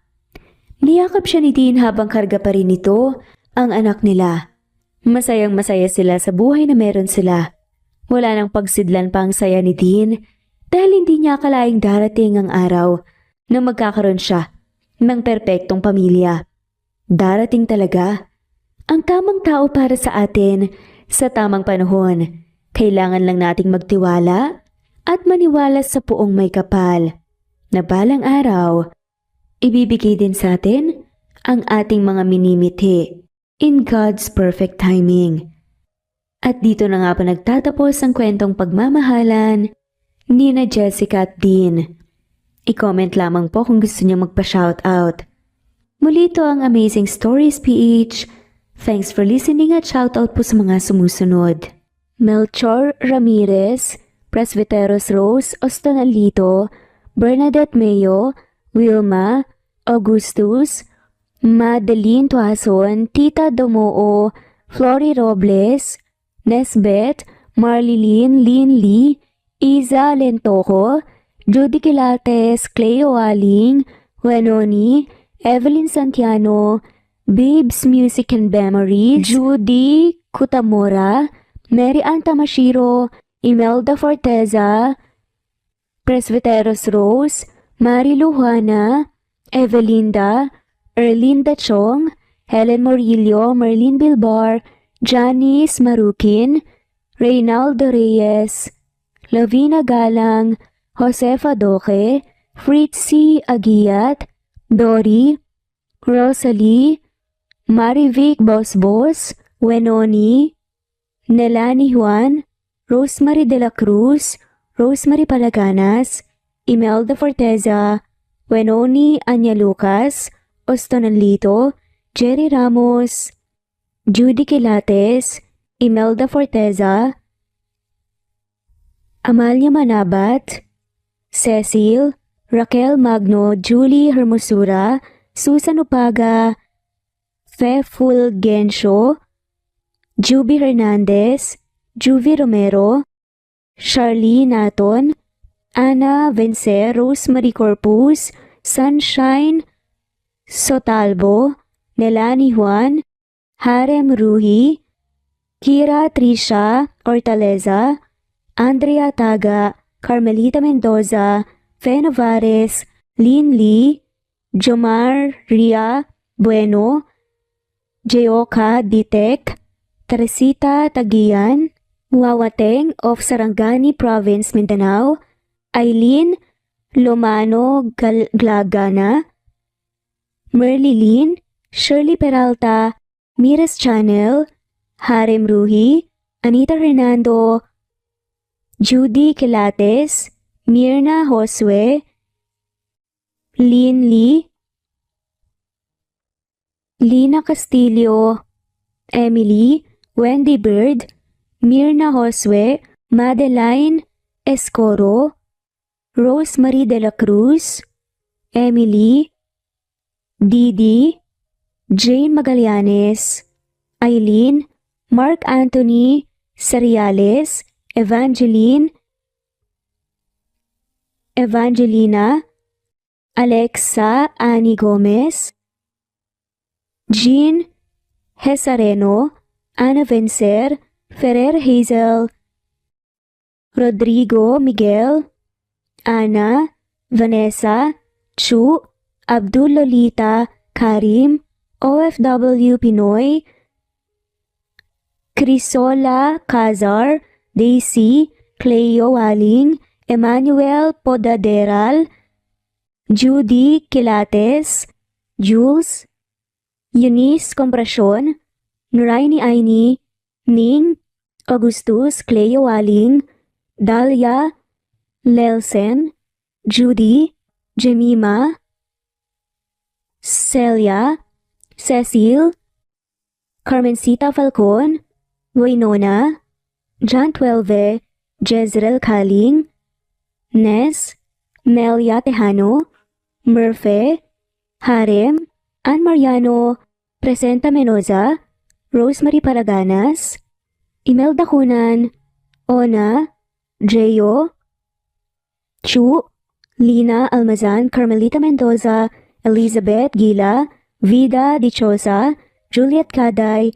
Niyakap siya ni Dean habang karga pa rin ito ang anak nila. Masayang masaya sila sa buhay na meron sila. Wala nang pagsidlan pa ang saya ni Dean dahil hindi niya akalaing darating ang araw na magkakaroon siya ng perpektong pamilya. Darating talaga. Ang tamang tao para sa atin sa tamang panahon. Kailangan lang nating magtiwala at maniwala sa puong may kapal. Na balang araw, ibibigay din sa atin ang ating mga minimithi in God's perfect timing. At dito na nga pa nagtatapos ang kwentong pagmamahalan ni na Jessica at Dean. I-comment lamang po kung gusto niyo magpa-shoutout. Muli ito ang Amazing Stories PH. Thanks for listening at shoutout po sa mga sumusunod. Melchor Ramirez, Presbyteros Rose Ostonalito, Bernadette Mayo, Wilma, Augustus, Madeline Tuason, Tita Domoo, Flory Robles, Nesbeth, Marlilyn Lin Lee, Iza Lentojo, Judy Quilates, Cleo Aling, Wenoni, Evelyn Santiano, Babes Music and Memories, Judy Kutamora, Mary Ann Tamashiro, Imelda Forteza, Presbyteros Rose, Marilu Juana, Evelinda, Erlinda Chong, Helen Morillo, Merlin Bilbar, Janice Marukin, Reynaldo Reyes, Lavina Galang, Josefa Doque, Fritzy Agiat, Dory, Rosalie, Marivic Bosbos, Wenoni, Nelani Juan, Rosemary de la Cruz, Rosemary Palaganas, Imelda Forteza, Wenoni Anya Lucas, Ostonalito, Jerry Ramos, Judy Quilates, Imelda Forteza, Amalia Manabat, Cecil, Raquel Magno, Julie Hermosura, Susan Upaga, Fe Fulgencio, Juby Hernandez, Juvie Romero, Charlene Naton, Ana Vencer, Rosemary Corpus, Sunshine Sotalbo, Nelani Juan, Harem Ruhi, Kira Trisha Hortaleza, Andrea Taga, Carmelita Mendoza, Fe Navares, Lynn Lee, Jomar Ria Bueno, Jeoka Ditek, Teresita Tagian, Wawateng of Sarangani Province, Mindanao, Eileen Lomano Glagana, Merlilyn, Shirley Peralta, Miras Channel, Harem Ruhi, Anita Hernando, Judy Quilates, Mirna Josue, Lynn Lee, Lina Castillo, Emily, Wendy Bird, Mirna Josue, Madeline Escoro, Rosemary de la Cruz, Emily, Didi, Jane Magallanes, Eileen, Mark Anthony Seriales, Evangelina, Alexa Annie Gomez, Jean Hesareno, Ana Vencer, Ferrer Hazel, Rodrigo Miguel, Ana, Vanessa, Chu, Abdul Lolita, Karim, OFW Pinoy, Crisola Cazar, Daisy, Cleo Waling, Emmanuel Podaderal, Judy Quilates, Jules, Eunice Comprasyon, Noraini Aini, Ning, Augustus Cleo Waling, Dahlia Lelsen, Judy, Jemima, Celia, Cecil, Carmencita Falcon, Waynona, John Twelve, Jezreel Kaling, Nes, Melia Tejano, Murphy, Harem, Ann Mariano, Presenta Menoza, Rosemary Paraganas, Imelda Kunan, Ona, Jeyo, Chu, Lina Almazan, Carmelita Mendoza, Elizabeth Gila, Vida Dichosa, Juliet Caday,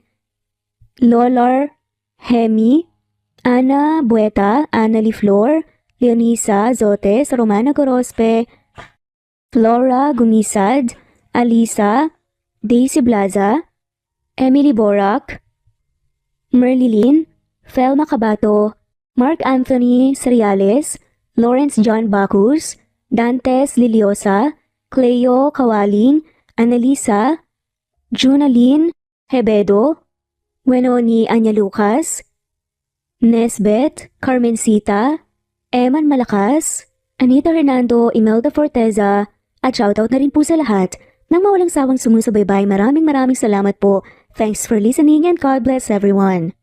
Lolar Hemi, Ana Bueta, Annalie Flor, Leonisa Zotes, Romana Gorospe, Flora Gumisad, Alisa, Daisy Blaza, Emily Borak, Merlilyn, Felma Cabato, Mark Anthony Seriales, Lawrence John Bacus, Dantes Liliosa, Cleo Kawaling, Annalisa, Junaline Hebedo, Wenoni Anya Lucas, Nesbeth Carmencita, Eman Malakas, Anita Hernando, Imelda Forteza, at shoutout na rin po sa lahat ng mawalang sawang sumusubaybay. Maraming salamat po. Thanks for listening and God bless everyone.